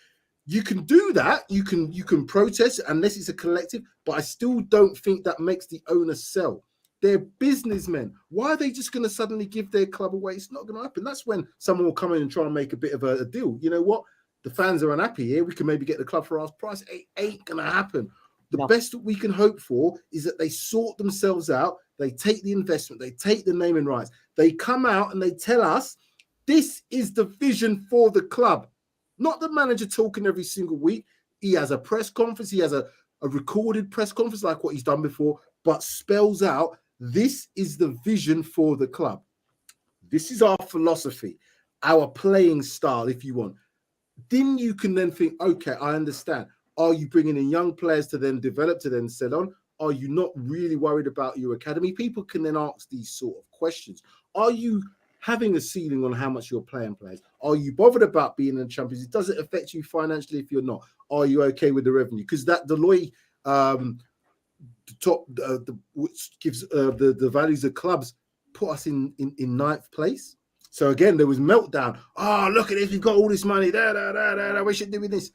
You can do that. You can protest unless it's a collective, but I still don't think that makes the owner sell. They're businessmen. Why are they just going to suddenly give their club away? It's not going to happen. That's when someone will come in and try and make a bit of a deal. You know what? The fans are unhappy here. We can maybe get the club for our price. It ain't going to happen. The best that we can hope for is that they sort themselves out. They take the investment. They take the naming rights. They come out and they tell us this is the vision for the club. Not the manager talking every single week. He has a press conference. He has a recorded press conference like what he's done before, but spells out this is the vision for the club. This is our philosophy, our playing style, if you want. Then you can then think, okay, I understand. Are you bringing in young players to then develop, to then sell on? Are you not really worried about your academy? People can then ask these sort of questions. Are you having a ceiling on how much you're playing players? Are you bothered about being in the Champions League? Does it affect you financially if you're not? Are you okay with the revenue? Because that Deloitte, which gives the values of clubs, put us in ninth place. So again, there was meltdown. Oh, look at this. We've got all this money. We should do with this.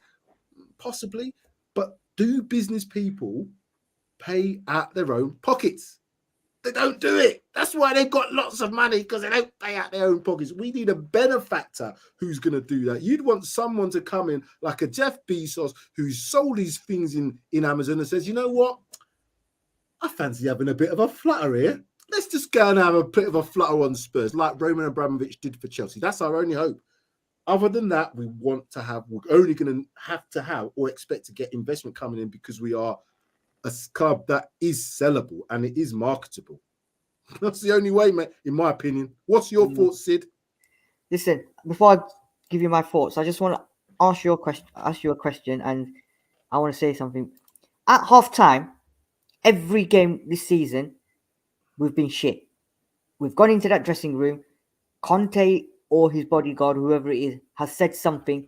Possibly. But do business people pay at their own pockets? They don't do it. That's why they've got lots of money, because they don't pay out their own pockets. We need a benefactor who's going to do that. You'd want someone to come in like a Jeff Bezos who's sold his things in Amazon and says, you know what? I fancy having a bit of a flutter here. Let's just go and have a bit of a flutter on Spurs like Roman Abramovich did for Chelsea. That's our only hope. Other than that, we're only going to have or expect to get investment coming in because we are a club that is sellable and it is marketable. That's the only way, mate, in my opinion. What's your thoughts, Sid? Listen, before I give you my thoughts, I just want to ask you a question, and I want to say something. At half-time, every game this season, we've been shit. We've gone into that dressing room. Conte or his bodyguard, whoever it is, has said something,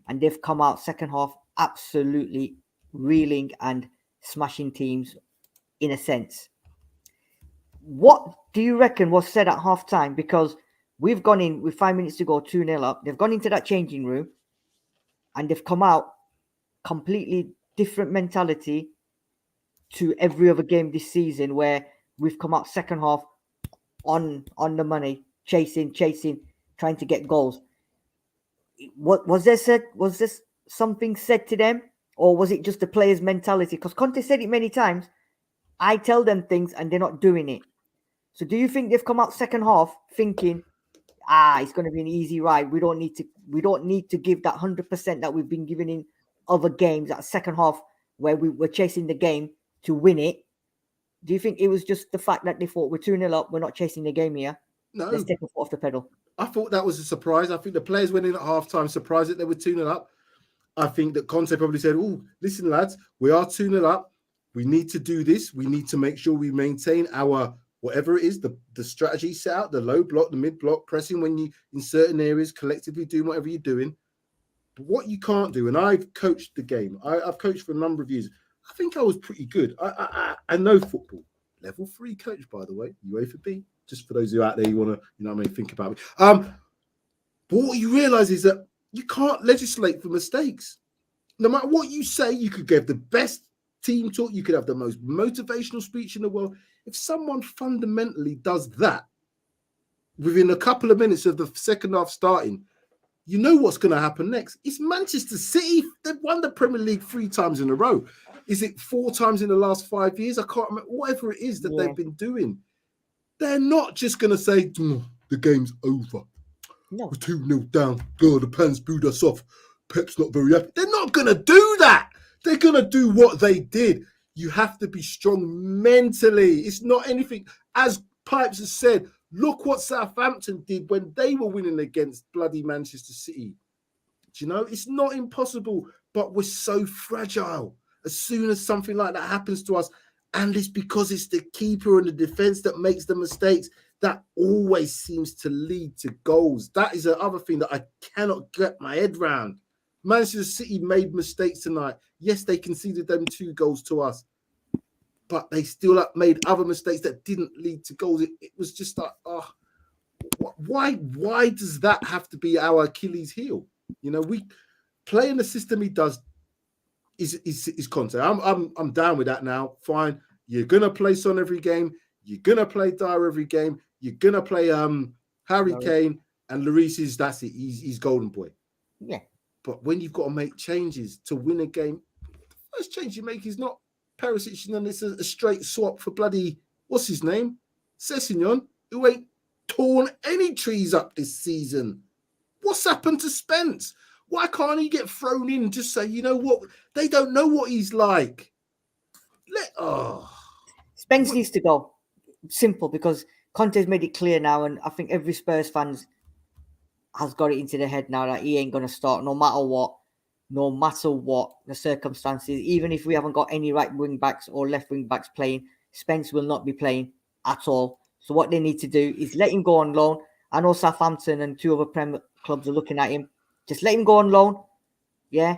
and they've come out second half absolutely reeling and smashing teams in a sense. What do you reckon was said at half time? Because we've gone in with 5 minutes to go, 2-0 up. They've gone into that changing room and they've come out completely different mentality to every other game this season, where we've come out second half on the money, chasing, trying to get goals. What was there said? Was this something said to them? Or was it just the players' mentality? Because Conte said it many times. I tell them things and they're not doing it. So do you think they've come out second half thinking, it's going to be an easy ride. We don't need to give that 100% that we've been giving in other games, that second half where we were chasing the game to win it? Do you think it was just the fact that they thought we're 2-0 up, we're not chasing the game here? No. Let's take a foot off the pedal. I thought that was a surprise. I think the players went in at half-time surprised that they were 2-0 up. I think that Conte probably said, oh, listen, lads, we are 2-0 up. We need to do this. We need to make sure we maintain our, whatever it is, the strategy set out, the low block, the mid block, pressing when you, in certain areas, collectively doing whatever you're doing. But what you can't do, and I've coached the game. I've coached for a number of years. I think I was pretty good. I know football. Level 3 coach, by the way, UEFA B. Just for those who are out there, you want to, think about it. But what you realise is that you can't legislate for mistakes. No matter what you say, you could give the best team talk, you could have the most motivational speech in the world. If someone fundamentally does that within a couple of minutes of the second half starting, you know what's going to happen next. It's Manchester City. They've won the Premier League 3 times in a row. Is it 4 times in the last 5 years? I can't remember. Whatever it is that they've been doing. They're not just going to say, the game's over. No. We're 2-0 down. God, the Pans booed us off. Pep's not very happy. They're not going to do that. They're going to do what they did. You have to be strong mentally. It's not anything. As Pipes has said, look what Southampton did when they were winning against bloody Manchester City. Do you know? It's not impossible, but we're so fragile. As soon as something like that happens to us, And it's because it's the keeper and the defense that makes the mistakes that always seems to lead to goals. That is the other thing that I cannot get my head around. Manchester City made mistakes tonight. Yes, they conceded them 2 goals to us, but they still made other mistakes that didn't lead to goals. It was just like, why does that have to be our Achilles heel? You know, we play in the system he does is Conte. I'm down with that now. Fine. You're gonna play Son every game. You're gonna play Dyer every game. You're gonna play Harry Kane and Lloris. That's it. He's golden boy. Yeah. But when you've got to make changes to win a game, the first change you make is not Perisic, and then it's a straight swap for bloody what's his name, Sessegnon, who ain't torn any trees up this season. What's happened to Spence? Why can't he get thrown in and just say, you know what? They don't know what he's like. Spence needs to go. Simple, because Conte's made it clear now, and I think every Spurs fan has got it into their head now that he ain't going to start no matter what the circumstances. Even if we haven't got any right wing backs or left wing backs playing, Spence will not be playing at all. So what they need to do is let him go on loan. I know Southampton and 2 other Premier clubs are looking at him. Just let him go on loan. Yeah.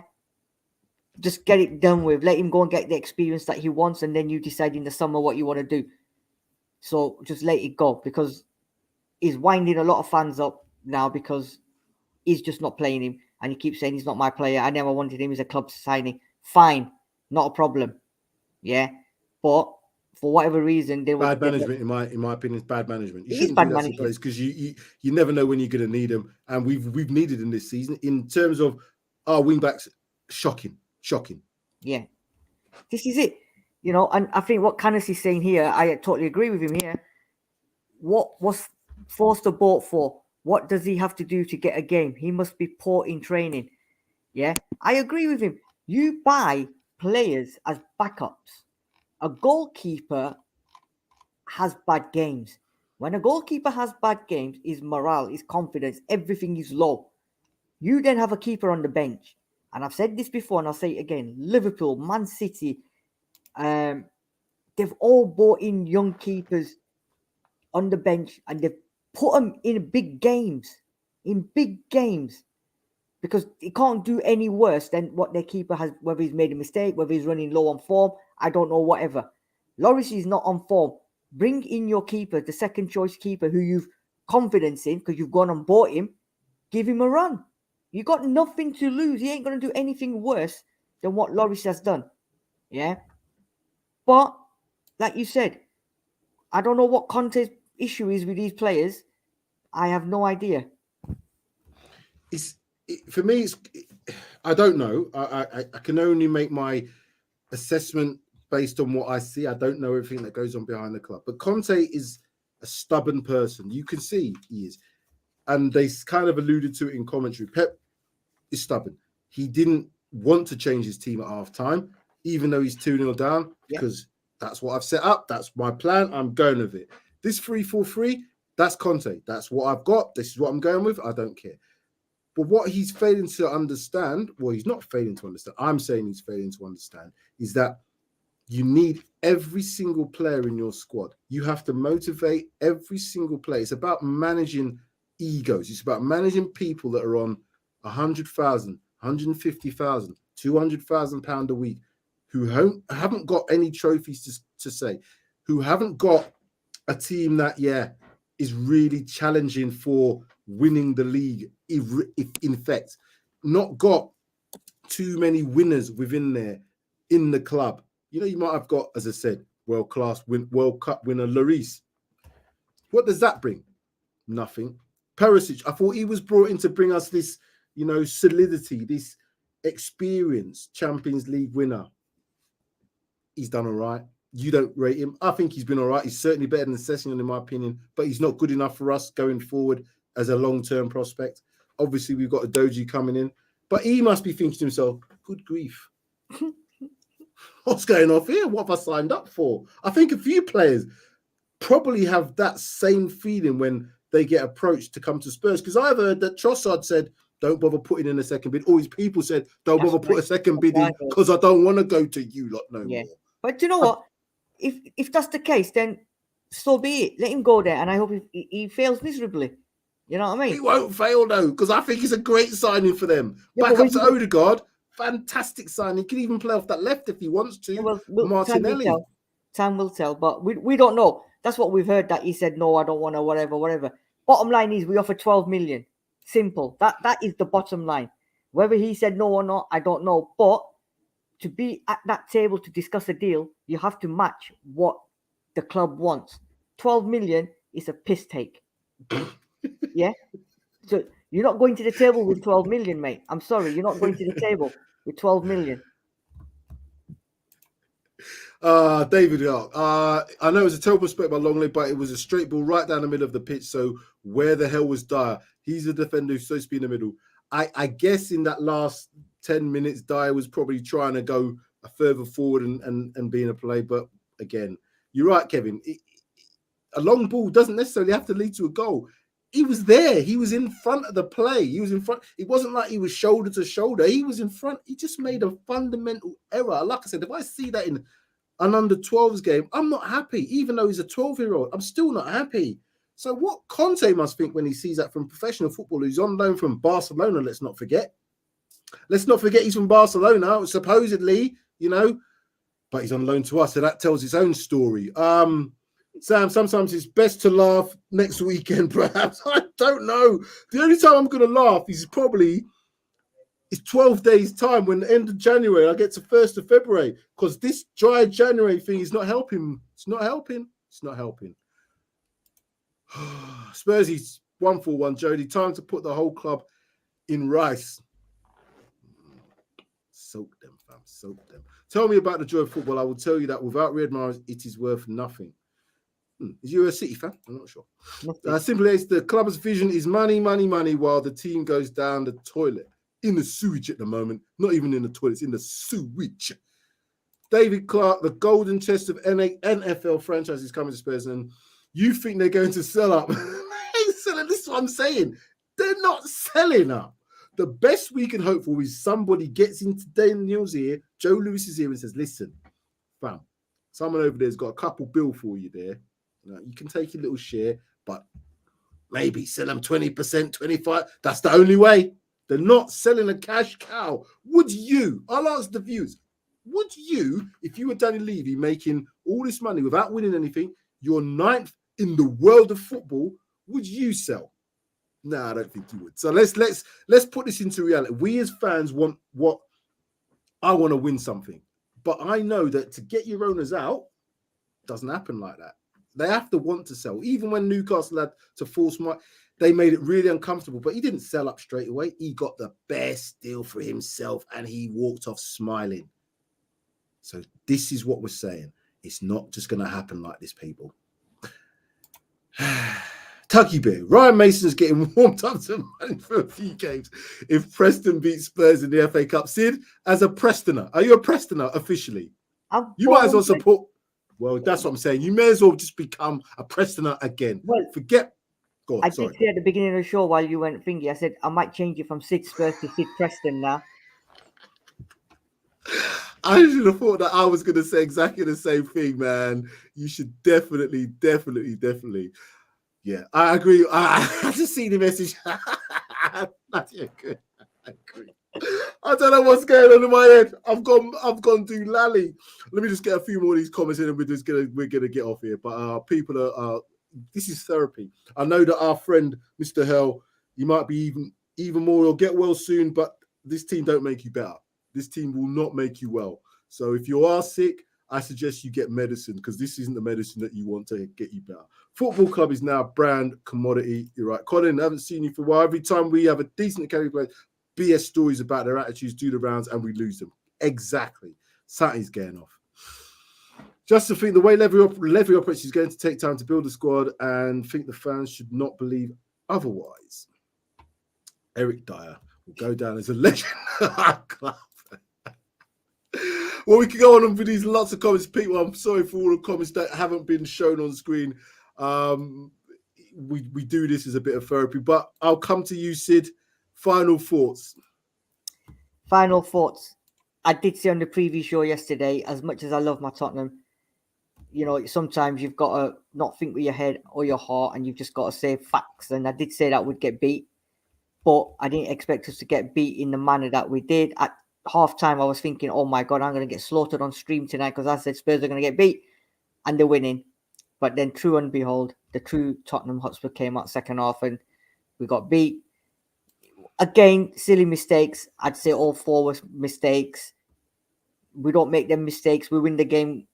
Just get it done with. Let him go and get the experience that he wants, and then you decide in the summer what you want to do. So just let it go, because he's winding a lot of fans up now because he's just not playing him, and he keeps saying he's not my player. I never wanted him as a club signing. Fine, not a problem. Yeah, but for whatever reason, they bad management. In my opinion, it's bad management. You shouldn't do that to players, because you never know when you're going to need them, and we've needed them this season. In terms of our wing backs, shocking. Yeah, this is it. You know, and I think what Canis is saying here, I totally agree with him here. What was Forster bought for? What does he have to do to get a game? He must be poor in training. Yeah, I agree with him. You buy players as backups. A goalkeeper has bad games. When a goalkeeper has bad games, his morale, his confidence, everything is low. You then have a keeper on the bench. And I've said this before, and I'll say it again. Liverpool, Man City, they've all brought in young keepers on the bench, and they've put them in big games. Because he can't do any worse than what their keeper has, whether he's made a mistake, whether he's running low on form, I don't know, whatever. Lloris is not on form. Bring in your keeper, the second choice keeper who you've confidence in, because you've gone and bought him. Give him a run. You got nothing to lose. He ain't going to do anything worse than what Lloris has done. Yeah. But, like you said, I don't know what Conte's issue is with these players. I have no idea. For me, I don't know. I can only make my assessment based on what I see. I don't know everything that goes on behind the club. But Conte is a stubborn person. You can see he is. And they kind of alluded to it in commentary. Pep is stubborn. He didn't want to change his team at half-time, even though he's 2-0 down, because that's what I've set up. That's my plan. I'm going with it. This 3-4-3, that's Conte. That's what I've got. This is what I'm going with. I don't care. But what he's failing to understand, well, he's not failing to understand, I'm saying he's failing to understand, is that you need every single player in your squad. You have to motivate every single player. It's about managing egos. It's about managing people that are on 100,000, 150,000, 200,000 pounds a week, who haven't got any trophies to say, who haven't got a team that, is really challenging for winning the league, if in fact, not got too many winners within there in the club. You know, you might have got, as I said, World Cup winner Lloris. What does that bring? Nothing. Perisic, I thought he was brought in to bring us this, solidity, this experience, Champions League winner. He's done all right. You don't rate him. I think he's been all right. He's certainly better than Sessegnon, in my opinion, but he's not good enough for us going forward as a long-term prospect. Obviously, we've got a Doji coming in, but he must be thinking to himself, good grief. What's going on here? What have I signed up for? I think a few players probably have that same feeling when they get approached to come to Spurs, because I've heard that Trossard said, don't bother putting in a second bid. All his people said, don't bother put a second bid in because I don't want to go to you lot no more. But you know what? if that's the case, then so be it. Let him go there, and I hope he fails miserably. You know what I mean? He won't fail though, because I think it's a great signing for them. Yeah, Back up to Odegaard, fantastic signing. He can even play off that left if he wants to. Yeah, well, Martinelli. Time will tell, but we don't know. That's what we've heard, that he said no, I don't want to, whatever. Bottom line is we offer 12 million. Simple. That is the bottom line. Whether he said no or not, I don't know. But to be at that table to discuss a deal, you have to match what the club wants. 12 million is a piss take. Yeah. So you're not going to the table with 12 million, mate. I'm sorry, you're not going to the table with 12 million. David, I know it was a terrible split by Longley, but it was a straight ball right down the middle of the pitch. So where the hell was Dyer? He's a defender who's supposed to be in the middle. I guess in that last 10 minutes, Dyer was probably trying to go further forward and be in a play. But again, you're right, Kevin. A long ball doesn't necessarily have to lead to a goal. He was there. He was in front of the play. He was in front. It wasn't like he was shoulder to shoulder. He was in front. He just made a fundamental error. Like I said, if I see that in an under 12s game, I'm not happy. Even though he's a 12-year-old, I'm still not happy. So what Conte must think when he sees that from professional football, who's on loan from Barcelona, let's not forget. Let's not forget he's from Barcelona, supposedly, but he's on loan to us. So that tells its own story. Sam, sometimes it's best to laugh next weekend, perhaps. I don't know. The only time I'm going to laugh is probably 12 days' time, when the end of January, I get to 1st of February, because this dry January thing is not helping. It's not helping. Spursy's 1-4-1, Jodi. Time to put the whole club in rice. Soak them, fam. Soak them. Tell me about the joy of football. I will tell you that without Riyad Mahrez, it is worth nothing. Is you a City fan? I'm not sure. Simply as the club's vision is money, money, money, while the team goes down the toilet. In the sewage at the moment. Not even in the toilets, in the sewage. David Clark, the golden chest of NFL franchises coming to Spurs, and you think they're going to sell up. This is what I'm saying. They're not selling up. The best we can hope for is somebody gets into Daniel's ear, Joe Lewis's ear, and says, listen, fam, someone over there's got a couple bill for you there. You can take a little share, but maybe sell them 20%, 25%. That's the only way. They're not selling a cash cow. Would you, I'll ask the viewers, would you, if you were Danny Levy making all this money without winning anything, you're 9th in the world of football, would you sell? No, I don't think you would. So let's put this into reality. We as fans want what I want to win something. But I know that to get your owners out doesn't happen like that. They have to want to sell. Even when Newcastle had to force they made it really uncomfortable, but he didn't sell up straight away. He got the best deal for himself and he walked off smiling. So this is what we're saying. It's not just going to happen like this, people. Tucky Bear. Ryan Mason's getting warmed up to money for a few games if Preston beats Spurs in the FA Cup. Sid, as a Prestoner, are you a Prestoner officially? You might as well support. Well, that's what I'm saying. You may as well just become a Prestoner again. Well, forget. Go on, I did say at the beginning of the show while you went thingy, I said I might change it from Sid Spurs to Sid Preston now. I should have thought that I was going to say exactly the same thing, man. You should definitely. Yeah, I agree. I just see the message. That's good. I agree. I don't know what's going on in my head. I've gone to Lally. Let me just get a few more of these comments in, and we're gonna get off here. But people are. This is therapy. I know that our friend Mr. Hell, you might be even more. You'll get well soon, but this team don't make you better. This team will not make you well. So if you are sick, I suggest you get medicine, because this isn't the medicine that you want to get you better. Football club is now a brand commodity. You're right, Colin. I haven't seen you for a while. Every time we have a decent academy player, BS stories about their attitudes, do the rounds, and we lose them. Exactly. Something's getting off. Just to think the way Levy operates is going to take time to build a squad, and think the fans should not believe otherwise. Eric Dyer will go down as a legend. Well, we can go on with these lots of comments. People, I'm sorry for all the comments that haven't been shown on screen. We do this as a bit of therapy, but I'll come to you, Sid. Final thoughts. I did say on the preview show yesterday, as much as I love my Tottenham, you know, sometimes you've got to not think with your head or your heart, and you've just got to say facts. And I did say that we'd get beat, but I didn't expect us to get beat in the manner that we did. At half time, I was thinking, oh my God, I'm going to get slaughtered on stream tonight because I said Spurs are going to get beat, and they're winning. But then, true and behold, the true Tottenham Hotspur came out second half and we got beat. Again, silly mistakes. I'd say all four were mistakes. We don't make them mistakes. We win the game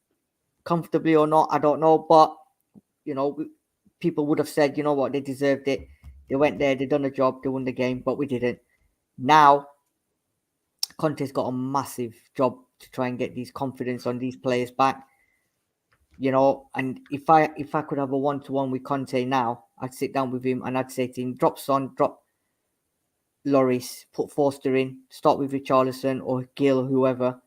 comfortably or not, I don't know. But, you know, people would have said, you know what, they deserved it. They went there, they done a job, they won the game, but we didn't. Now, Conte's got a massive job to try and get these confidence on these players back. You know, and if I could have a one-to-one with Conte now, I'd sit down with him and I'd say to him, drop Son, drop Lloris, put Forster in, start with Richarlison or Gill, whoever,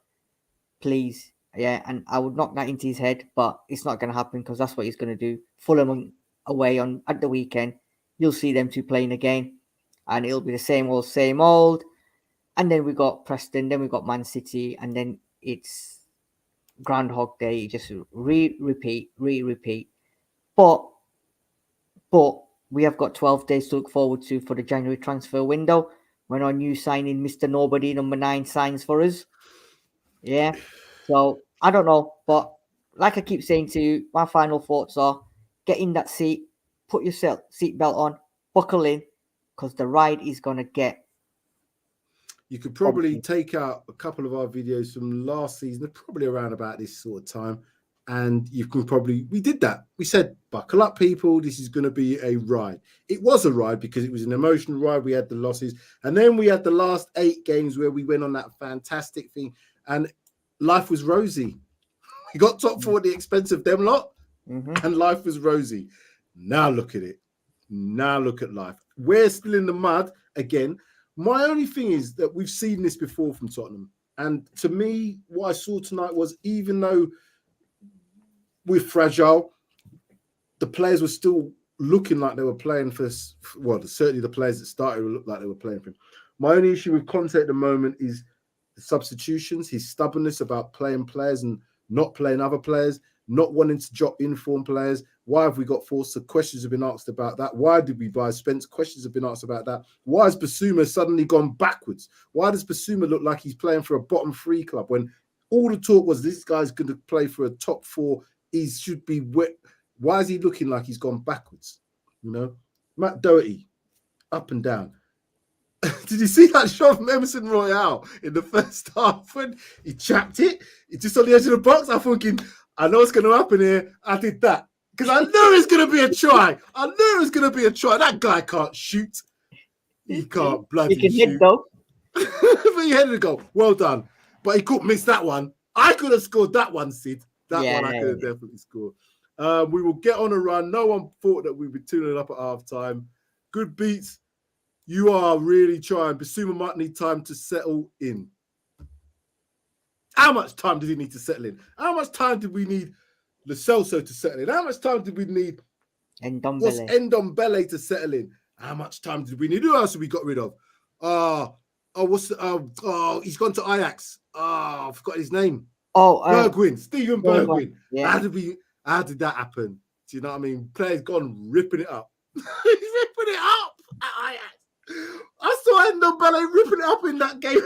please. Yeah, and I would knock that into his head, but it's not going to happen because that's what he's going to do. Fulham away at the weekend, you'll see them two playing again, and it'll be the same old, same old. And then we got Preston, then we got Man City, and then it's Groundhog Day. Just repeat. But we have got 12 days to look forward to for the January transfer window when our new signing, Mr. Nobody, number 9, signs for us. Yeah. So I don't know, but like I keep saying to you, my final thoughts are: get in that seat, put your seatbelt on, buckle in, because the ride is gonna get. You could probably take out a couple of our videos from last season, probably around about this sort of time, and you can probably, we did that. We said, buckle up, people. This is going to be a ride. It was a ride because it was an emotional ride. We had the losses, and then we had the last 8 games where we went on that fantastic thing, and life was rosy. We got top 4 at the expense of them lot, and life was rosy. Now look at it. Now look at life. We're still in the mud again. My only thing is that we've seen this before from Tottenham. And to me, what I saw tonight was, even though we're fragile, the players were still looking like they were playing for, well, certainly the players that started looked like they were playing for him. My only issue with Conte at the moment is the substitutions, his stubbornness about playing players and not playing other players, not wanting to drop informed players. Why have we got Forster? Questions have been asked about that. Why did we buy Spence? Questions have been asked about that. Why has Basuma suddenly gone backwards? Why does Basuma look like he's playing for a bottom 3 club when all the talk was this guy's going to play for a top 4? He should be wet. Why is he looking like he's gone backwards? You know, Matt Doherty, up and down. Did you see that shot from Emerson Royale in the first half when he chapped it? It's just on the edge of the box. I'm thinking, I know what's going to happen here. I did that because I knew it's going to be a try. I knew it was going to be a try. That guy can't shoot. He can't bloody he can shoot. hit though. But he headed the goal. Well done. But he couldn't miss that one. I could have scored that one, Sid. That one I could have definitely scored. We will get on a run. No one thought that we'd be 2-0 up at half time. Good beats. You are really trying. Basuma might need time to settle in. How much time did he need to settle in? How much time did we need Lo Celso to settle in? How much time did we need Ndombele to settle in? How much time did we need? Who else have we got rid of? He's gone to Ajax. I forgot his name. Bergwijn, Steven Bergwijn. Yeah. How did that happen? Do you know what I mean? Players gone ripping it up. He's ripping it up at Ajax. I saw Ndombele ripping it up in that game.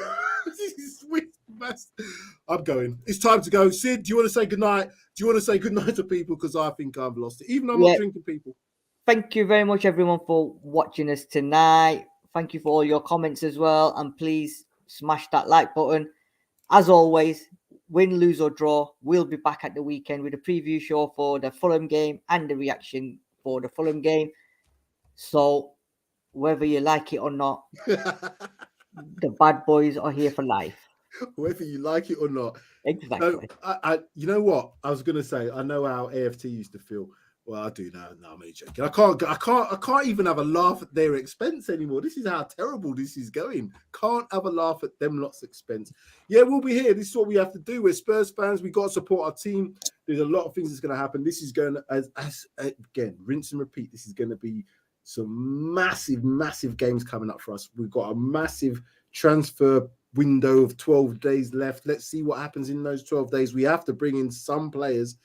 I'm going. It's time to go. Sid, do you want to say goodnight? Do you want to say goodnight to people? Because I think I've lost it. Even though I'm not drinking, people. Thank you very much, everyone, for watching us tonight. Thank you for all your comments as well. And please smash that like button. As always, win, lose or draw, we'll be back at the weekend with a preview show for the Fulham game and the reaction for the Fulham game. So whether you like it or not, the bad boys are here for life. Whether you like it or not. Exactly. So, you know what? I was going to say, I know how AFT used to feel. Well, I do now. No, I'm only joking. I can't even have a laugh at their expense anymore. This is how terrible this is going. Can't have a laugh at them lot's expense. Yeah, we'll be here. This is what we have to do. We're Spurs fans. We got to support our team. There's a lot of things that's going to happen. This is going to, as again, rinse and repeat. This is going to be some massive games coming up for us. We've got a massive transfer window of 12 days left. Let's see what happens in those 12 days. We have to bring in some players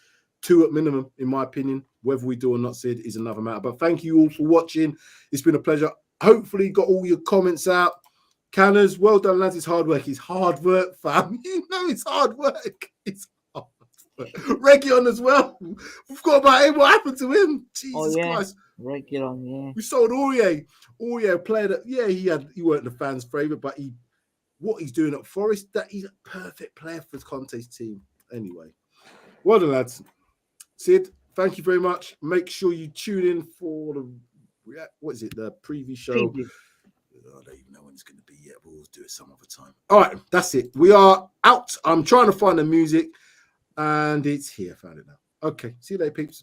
2 at minimum, in my opinion. Whether we do or not, Sid, is another matter. But thank you all for watching. It's been a pleasure. Hopefully, got all your comments out. Canners, well done, lads. It's hard work. It's hard work, fam. You know it's hard work. It's hard work. Region as well. We forgot about him. What happened to him? Jesus Christ. Region, yeah. We sold Aurier. Aurier played it. Yeah, he weren't the fans' favourite, but what he's doing at Forest, that he's a perfect player for Conte's team. Anyway, well done, lads. Sid, thank you very much. Make sure you tune in for the the preview show. Preview. I don't even know when it's going to be yet. We'll do it some other time. All right, that's it. We are out. I'm trying to find the music, and it's here. Found it now. Okay, see you later, peeps.